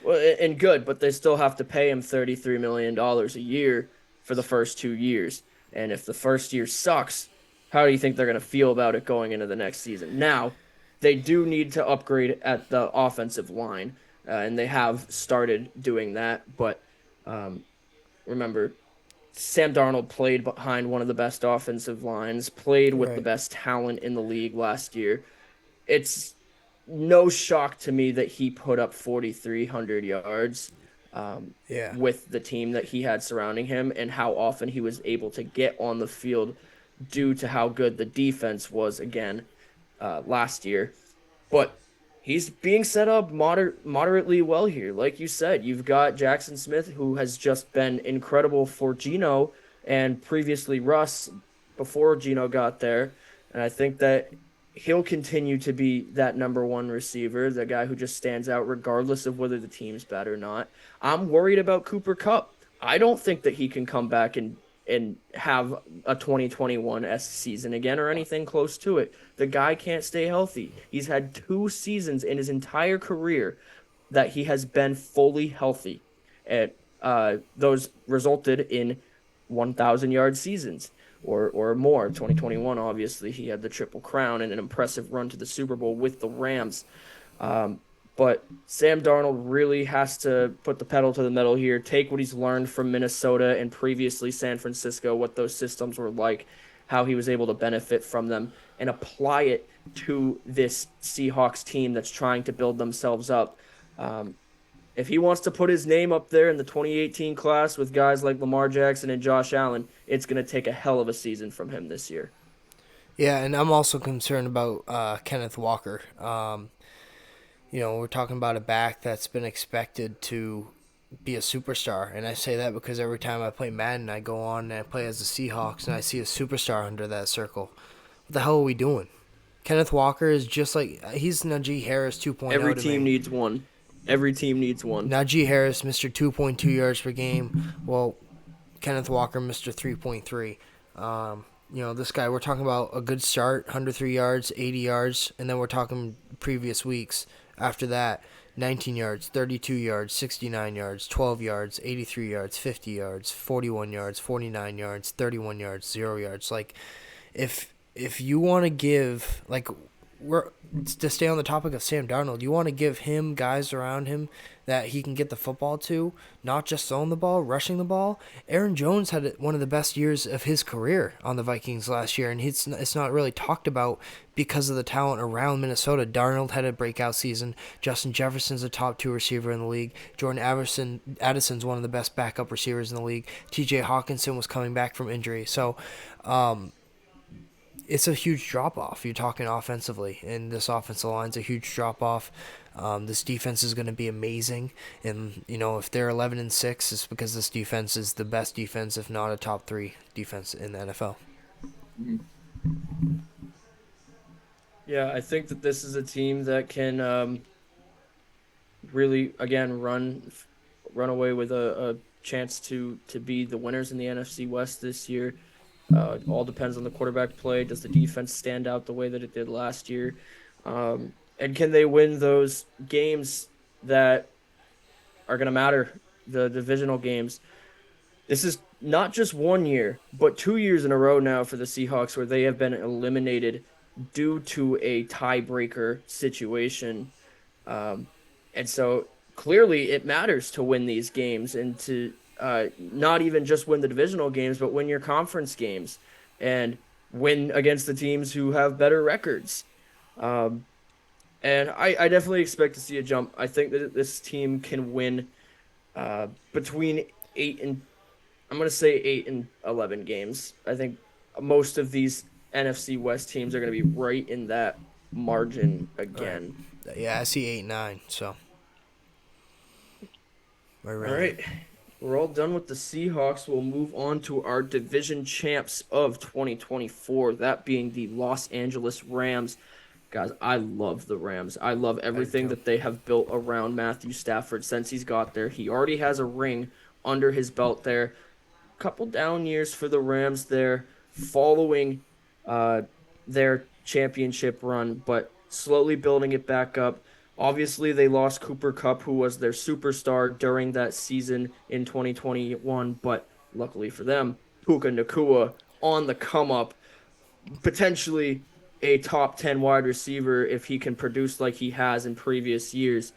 Well, and good, but they still have to pay him $33 million a year for the first 2 years. And if the first year sucks, how do you think they're going to feel about it going into the next season? Now, they do need to upgrade at the offensive line, and they have started doing that. But um, remember, Sam Darnold played behind one of the best offensive lines, played with the Right. best talent in the league last year. It's no shock to me that he put up 4,300 yards um, Yeah. with the team that he had surrounding him and how often he was able to get on the field due to how good the defense was again last year. But he's being set up moderately well here. Like you said, you've got Jackson Smith, who has just been incredible for Geno and previously Russ before Geno got there. And I think that he'll continue to be that number one receiver, the guy who just stands out regardless of whether the team's bad or not. I'm worried about Cooper Kupp. I don't think that he can come back and have a 2021 season again or anything close to it. The guy can't stay healthy. He's had 2 seasons in his entire career that he has been fully healthy. And those resulted in 1,000-yard seasons or more. 2021, obviously, he had the Triple Crown and an impressive run to the Super Bowl with the Rams. Um, but Sam Darnold really has to put the pedal to the metal here, take what he's learned from Minnesota and previously San Francisco, what those systems were like, how he was able to benefit from them, and apply it to this Seahawks team that's trying to build themselves up. Um, if he wants to put his name up there in the 2018 class with guys like Lamar Jackson and Josh Allen, it's going to take a hell of a season from him this year. Yeah, and I'm also concerned about Kenneth Walker. We're talking about a back that's been expected to be a superstar, and I say that because every time I play Madden, I go on and I play as the Seahawks, and I see a superstar under that circle. What the hell are we doing? Kenneth Walker is just like he's Najee Harris 2.0 Every to team me. needs one. Every team needs one. Najee Harris, Mr. 2.2 yards per game. Well, Kenneth Walker, Mr. 3.3. This guy, we're talking about a good start, 103 yards, 80 yards, and then we're talking previous weeks after that, 19 yards, 32 yards, 69 yards, 12 yards, 83 yards, 50 yards, 41 yards, 49 yards, 31 yards, 0 yards. Like, if you want to give, like, we're to stay on the topic of Sam Darnold, you want to give him guys around him that he can get the football to, not just throwing the ball, rushing the ball. Aaron Jones had one of the best years of his career on the Vikings last year, and it's not really talked about because of the talent around Minnesota. Darnold had a breakout season. Justin Jefferson's a top 2 receiver in the league. Jordan Addison's one of the best backup receivers in the league. T.J. Hawkinson was coming back from injury. So, it's a huge drop off. You're talking offensively, and this offensive line's a huge drop off. This defense is going to be amazing, and if they're 11-6, it's because this defense is the best defense, if not a top 3 defense in the NFL. Yeah, I think that this is a team that can really again run away with a chance to be the winners in the NFC West this year. It all depends on the quarterback play. Does the defense stand out the way that it did last year? And can they win those games that are going to matter, the divisional games? This is not just 1 year, but 2 years in a row now for the Seahawks where they have been eliminated due to a tiebreaker situation. Um, and so clearly it matters to win these games and to not even just win the divisional games, but win your conference games and win against the teams who have better records. Um, and I definitely expect to see a jump. I think that this team can win between 8 and I'm going to say 8 and 11 games. I think most of these NFC West teams are going to be right in that margin Right. again. Yeah, I see 8-9. So, All right. We're all done with the Seahawks. We'll move on to our division champs of 2024, that being the Los Angeles Rams. Guys, I love the Rams. I love everything that they have built around Matthew Stafford since he's got there. He already has a ring under his belt there. couple down years for the Rams there following uh, their championship run, but slowly building it back up. Obviously, they lost Cooper Kupp, who was their superstar during that season in 2021, but luckily for them, Puka Nakua on the come up, potentially a top 10 wide receiver if he can produce like he has in previous years.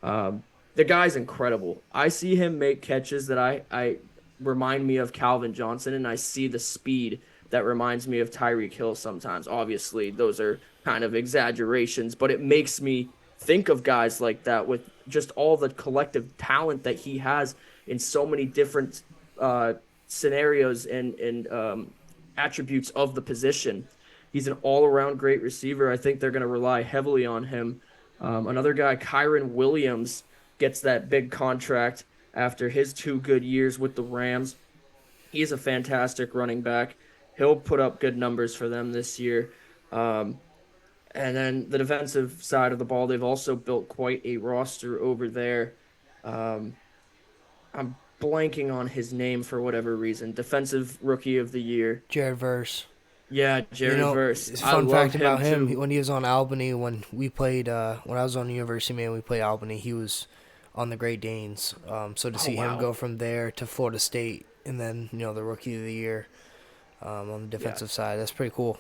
Um, the guy's incredible. I see him make catches that I remind me of Calvin Johnson, and I see the speed that reminds me of Tyreek Hill sometimes. Obviously, those are kind of exaggerations, but it makes me think of guys like that with just all the collective talent that he has in so many different uh, scenarios and attributes of the position. He's an all-around great receiver. I think they're going to rely heavily on him. Another guy, Kyron Williams, gets that big contract after his 2 good years with the Rams. He's a fantastic running back. He'll put up good numbers for them this year. Um, and then the defensive side of the ball, they've also built quite a roster over there. Um, I'm blanking on his name for whatever reason. Defensive Rookie of the Year. Jared Verse. Yeah, Jerry Verse. It's a I fun love fact about him. too. When he was on Albany, when we played, when I was on the University, man, we played Albany. He was on the Great Danes. So to Oh, see him wow. go from there to Florida State, and then the Rookie of the Year on the Yeah. defensive side, that's pretty cool.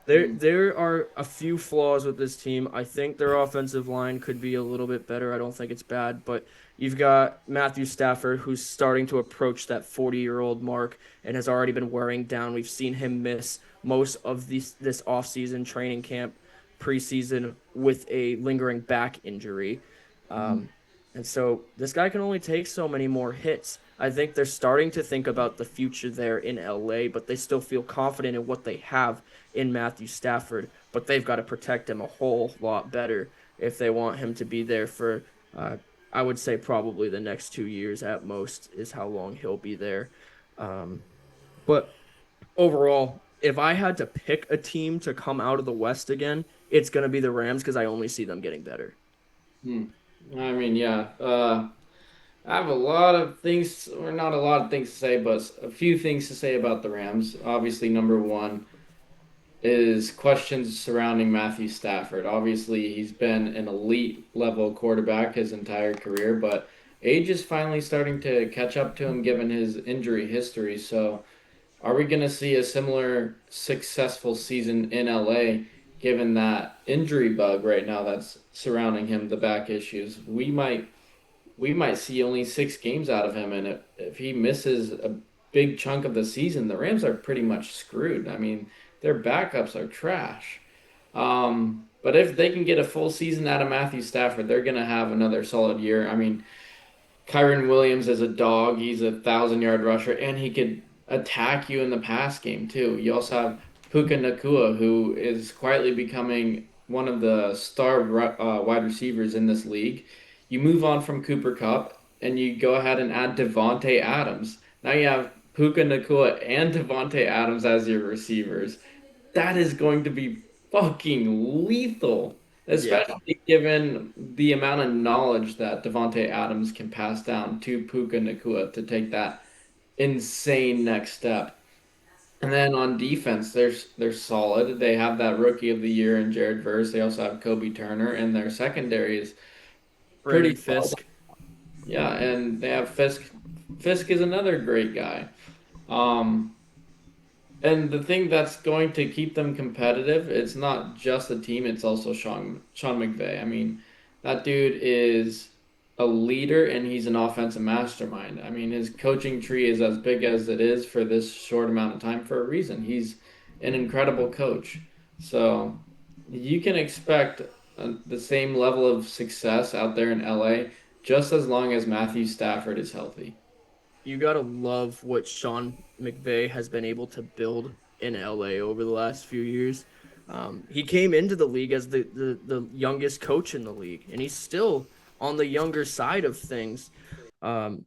There are a few flaws with this team. I think their offensive line could be a little bit better. I don't think it's bad, but you've got Matthew Stafford who's starting to approach that 40-year-old mark and has already been wearing down. We've seen him miss most of this offseason training camp preseason with a lingering back injury. Um, and so this guy can only take so many more hits. I think they're starting to think about the future there in LA, but they still feel confident in what they have in Matthew Stafford. But they've got to protect him a whole lot better if they want him to be there for, uh, I would say, probably the next 2 years at most is how long he'll be there. Um, but overall, if I had to pick a team to come out of the West again, it's going to be the Rams because I only see them getting better. Hmm. I mean, yeah. I have a lot of things, or not a lot of things to say, but a few things to say about the Rams. Obviously, number one is questions surrounding Matthew Stafford. Obviously, he's been an elite level quarterback his entire career, but age is finally starting to catch up to him given his injury history. So, are we going to see a similar successful season in LA given that injury bug right now that's surrounding him, the back issues? We might see only 6 games out of him, and if he misses a big chunk of the season, the Rams are pretty much screwed. I mean, their backups are trash. But if they can get a full season out of Matthew Stafford, they're gonna have another solid year. I mean, Kyron Williams is a dog. He's a 1,000-yard rusher, and he could attack you in the pass game too. You also have Puka Nakua, who is quietly becoming one of the star wide receivers in this league. You move on from Cooper Kupp, and you go ahead and add Devontae Adams. Now you have Puka Nakua and Devontae Adams as your receivers. That is going to be fucking lethal, Yeah. especially given the amount of knowledge that Devontae Adams can pass down to Puka Nakua to take that insane next step. And then on defense, they're solid. They have that rookie of the year in Jared Verse. They also have Kobe Turner, and their secondary is Brandon pretty solid. Fisk. Yeah, and they have Fisk. Fisk is another great guy. Um, and the thing that's going to keep them competitive, it's not just the team, it's also Sean McVay. I mean, that dude is a leader and he's an offensive mastermind. I mean, his coaching tree is as big as it is for this short amount of time for a reason. He's an incredible coach. So you can expect the same level of success out there in LA just as long as Matthew Stafford is healthy. You gotta love what Sean McVay has been able to build in LA over the last few years. He came into the league as the youngest coach in the league, and he's still on the younger side of things. Um,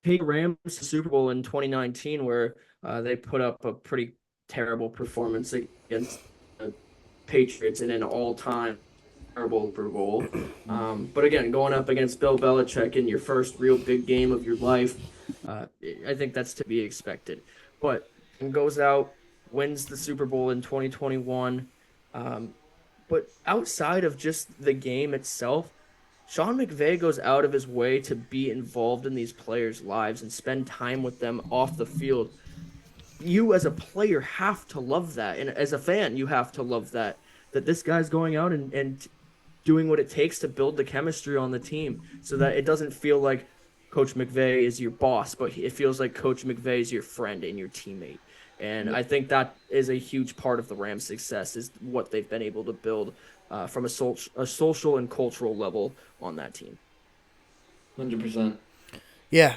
he Rams to the Super Bowl in 2019, where they put up a pretty terrible performance against the Patriots in an all-time terrible Super Bowl. But again, going up against Bill Belichick in your first real big game of your life, Uh, I think that's to be expected. But goes out, wins the Super Bowl in 2021. Um, but outside of just the game itself, Sean McVay goes out of his way to be involved in these players' lives and spend time with them off the field. You as a player have to love that. And as a fan, you have to love that this guy's going out and doing what it takes to build the chemistry on the team so that it doesn't feel like Coach McVay is your boss, but it feels like Coach McVay is your friend and your teammate. And I think that is a huge part of the Rams' success is what they've been able to build from a social and cultural level on that team. 100%. Yeah,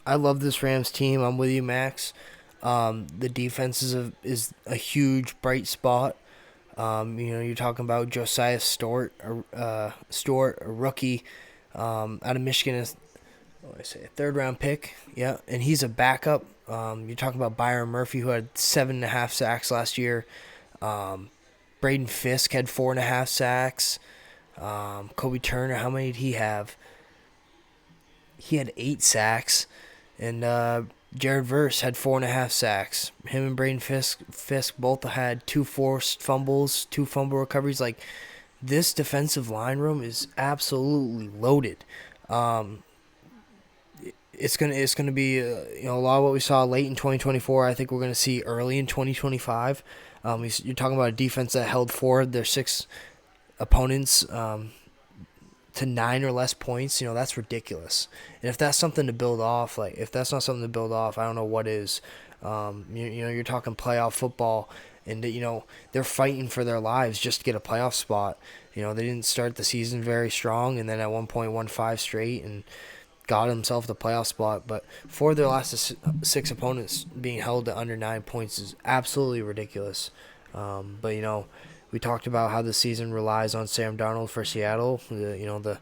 I love this Rams team. I'm with you, Max. The defense is a huge bright spot. You're talking about Josiah Stewart, a rookie out of Michigan, I say a third round pick. Yeah, and he's a backup. You're talking about Byron Murphy, who had 7.5 sacks last year. Braden Fisk had 4.5 sacks. Kobe Turner, how many did he have? He had 8 sacks, and Jared Verse had 4.5 sacks. Him and Braden Fisk both had 2 forced fumbles, 2 fumble recoveries. Like, this defensive line room is absolutely loaded. It's gonna be a lot of what we saw late in 2024. I think we're gonna see early in 2025. You're talking about a defense that held 4 of their 6 opponents to 9 or less points. That's ridiculous. And if that's something to build off, if that's not something to build off, I don't know what is. You're talking playoff football, and they're fighting for their lives just to get a playoff spot. They didn't start the season very strong, and then at one point won 5 straight and got himself the playoff spot. But 4 of their last 6 opponents being held to under 9 points is absolutely ridiculous. But we talked about how the season relies on Sam Darnold for Seattle. The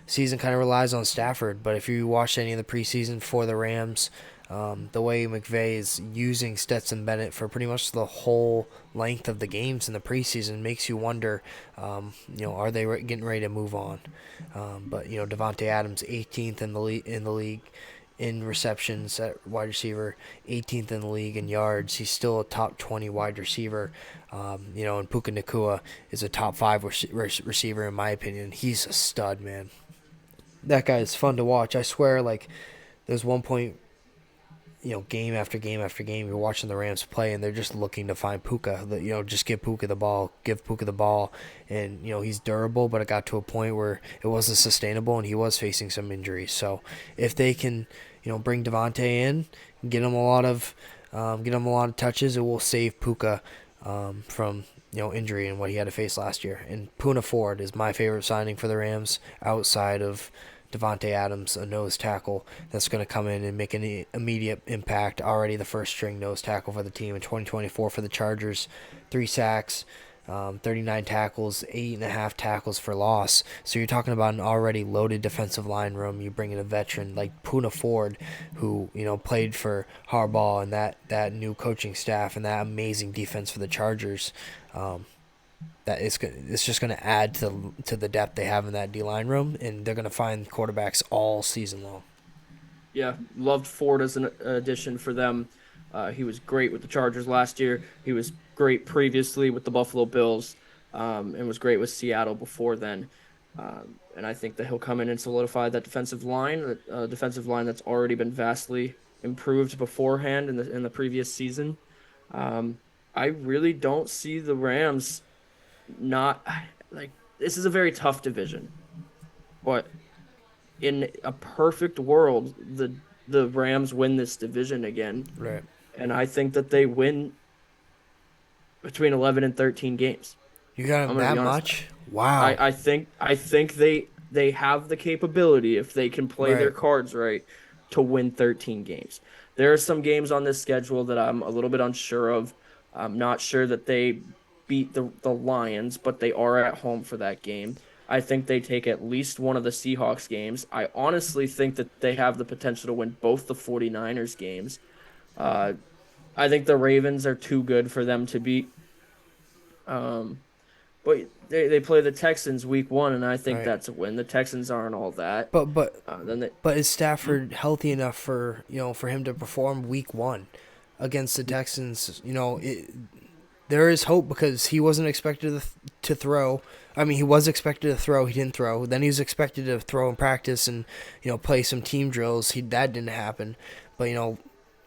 season kind of relies on Stafford. But if you watch any of the preseason for the Rams, the way McVay is using Stetson Bennett for pretty much the whole length of the games in the preseason makes you wonder, are they getting ready to move on? But Devontae Adams, 18th in the league in receptions at wide receiver, 18th in the league in yards. He's still a top 20 wide receiver. And Puka Nacua is a top 5 receiver in my opinion. He's a stud, man. That guy is fun to watch. I swear, there's one point, game after game after game, you're watching the Rams play, and they're just looking to find Puka. Just give Puka the ball, and he's durable, but it got to a point where it wasn't sustainable, and he was facing some injuries. So if they can, bring Devontae in, get him a lot of touches, it will save Puka from injury and what he had to face last year. And Poona Ford is my favorite signing for the Rams outside of Devontae Adams, a nose tackle that's going to come in and make an immediate impact. Already the first string nose tackle for the team in 2024 for the Chargers. 3 sacks, 39 tackles, 8.5 tackles for loss. So you're talking about an already loaded defensive line room. You bring in a veteran like Poona Ford, who played for Harbaugh and that new coaching staff and that amazing defense for the Chargers. That it's just going to add to the depth they have in that D-line room, and they're going to find quarterbacks all season long. Yeah, loved Ford as an addition for them. He was great with the Chargers last year. He was great previously with the Buffalo Bills, and was great with Seattle before then. And I think that he'll come in and solidify that defensive line that's already been vastly improved beforehand in the previous season. I really don't see the Rams not this is a very tough division, but in a perfect world, the Rams win this division again. Right. And I think that they win between 11 and 13 games. You got them that much? Wow. I think they have the capability, if they can play their cards right, to win 13 games. There are some games on this schedule that I'm a little bit unsure of. I'm not sure that they beat the Lions, but they are at home for that game. I think they take at least one of the Seahawks games. I honestly think that they have the potential to win both the 49ers games. I think the Ravens are too good for them to beat. But they play the Texans week 1, and I think Right. that's a win. The Texans aren't all that. But but Then they, but is Stafford healthy enough for for him to perform week 1 against the Texans? There is hope because he wasn't expected to throw. I mean, he was expected to throw. He didn't throw. Then he was expected to throw in practice and play some team drills. That didn't happen. But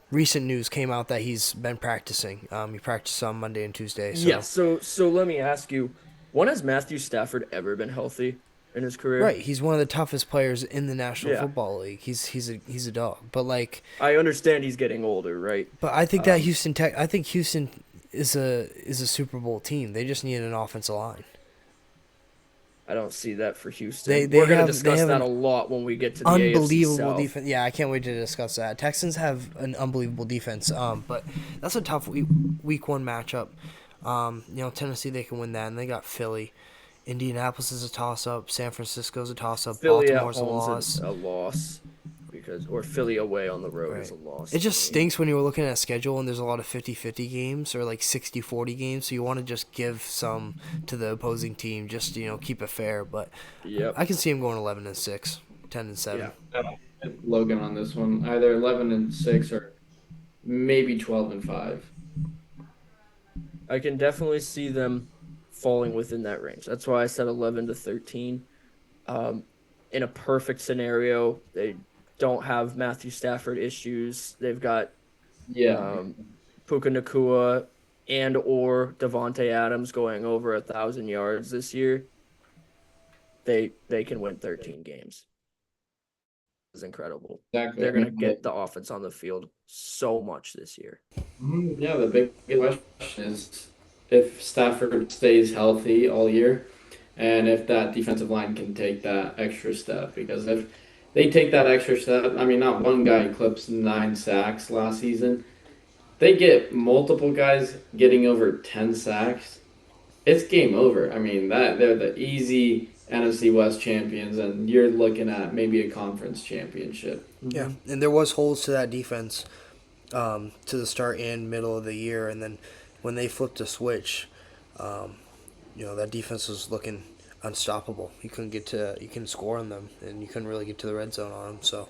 recent news came out that he's been practicing. He practiced on Monday and Tuesday. So yeah. So let me ask you, when has Matthew Stafford ever been healthy in his career? right, he's one of the toughest players in the National Yeah. Football League. He's a dog. But I understand he's getting older, right? I think that Houston is a Super Bowl team. They just need an offensive line. I don't see that for Houston. They We're going to have- discuss they have that an a lot when we get to the AFC Unbelievable South. defense. Yeah, I can't wait to discuss that. Texans have an unbelievable defense. But that's a tough week 1 matchup. Tennessee, they can win that, and they got Philly. Indianapolis is a toss up. San Francisco's a toss up. Philly at Baltimore's a home loss. is a loss, or Philly away on the road is a Right. loss. It just to me. stinks when you were looking at a schedule and there's a lot of 50-50 games or like 60-40 games, so you want to just give some to the opposing team just to keep it fair. But Yep. I can see him going 11-6, 10-7. Yeah. Logan on this one, either 11-6 or maybe 12-5. I can definitely see them falling within that range. That's why I said 11-13. In a perfect scenario, they don't have Matthew Stafford issues. They've got Yeah. Puka Nakua and or Devontae Adams going over 1,000 yards this year. They can win 13 games. It's incredible. Exactly. They're going to get the offense on the field so much this year. Yeah, the big question is if Stafford stays healthy all year and if that defensive line can take that extra step. Because if they take that extra step, I mean, not one guy eclipsed 9 sacks last season. They get multiple guys getting over 10 sacks. It's game over. I mean, they're the easy NFC West champions, and you're looking at maybe a conference championship. Yeah, and there was holes to that defense to the start and middle of the year, and then when they flipped the switch, that defense was looking unstoppable. You couldn't score on them, and you couldn't really get to the red zone on them. So,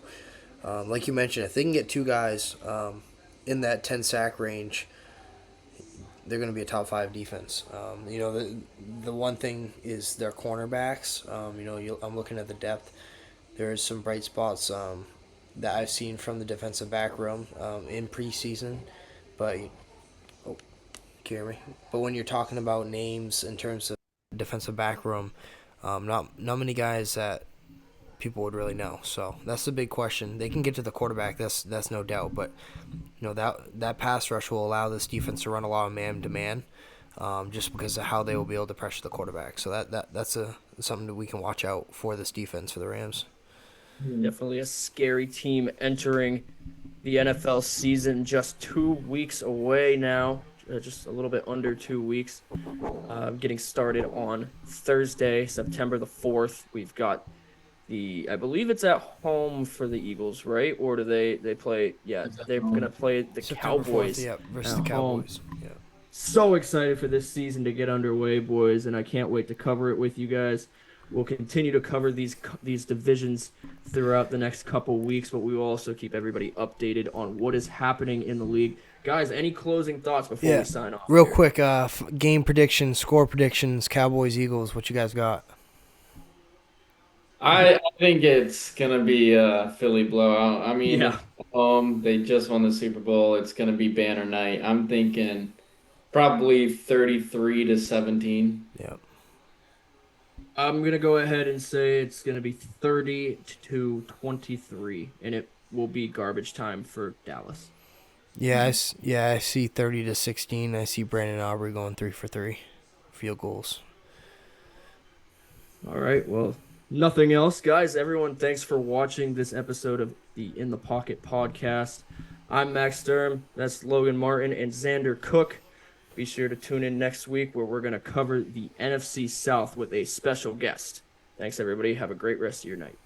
like you mentioned, if they can get 2 guys in that 10 sack range, they're going to be a top 5 defense. The one thing is their cornerbacks. I'm looking at the depth. There is some bright spots that I've seen from the defensive back room in preseason, but can you hear me? But when you're talking about names in terms of defensive back room, not many guys that people would really know. So that's the big question. They can get to the quarterback, that's no doubt, but that pass rush will allow this defense to run a lot of man to man, just because of how they will be able to pressure the quarterback. So that's something that we can watch out for this defense for the Rams. Definitely a scary team entering the NFL season, just 2 weeks away now, just a little bit under 2 weeks. Getting started on Thursday, September the 4th. We've got I believe it's at home for the Eagles, right? Or do they play? Yeah, they're going to play the September 4th, Cowboys. yeah, versus the at home. Cowboys. Yeah. So excited for this season to get underway, boys, and I can't wait to cover it with you guys. We'll continue to cover these divisions throughout the next couple weeks, but we will also keep everybody updated on what is happening in the league. Guys, any closing thoughts before we sign off? Real here? quick, game predictions, score predictions, Cowboys, Eagles, what you guys got? I think it's gonna be a Philly blowout. I mean, Yeah. they just won the Super Bowl. It's gonna be banner night. I'm thinking probably 33-17. Yeah. I'm going to go ahead and say it's going to be 30-23, and it will be garbage time for Dallas. Yeah, I see 30-16. I see Brandon Aubrey going 3 for 3 field goals. All right, well, nothing else. Guys, everyone, thanks for watching this episode of the In the Pocket podcast. I'm Max Sturm. That's Logan Martin and Xander Cook. Be sure to tune in next week where we're going to cover the NFC South with a special guest. Thanks, everybody. Have a great rest of your night.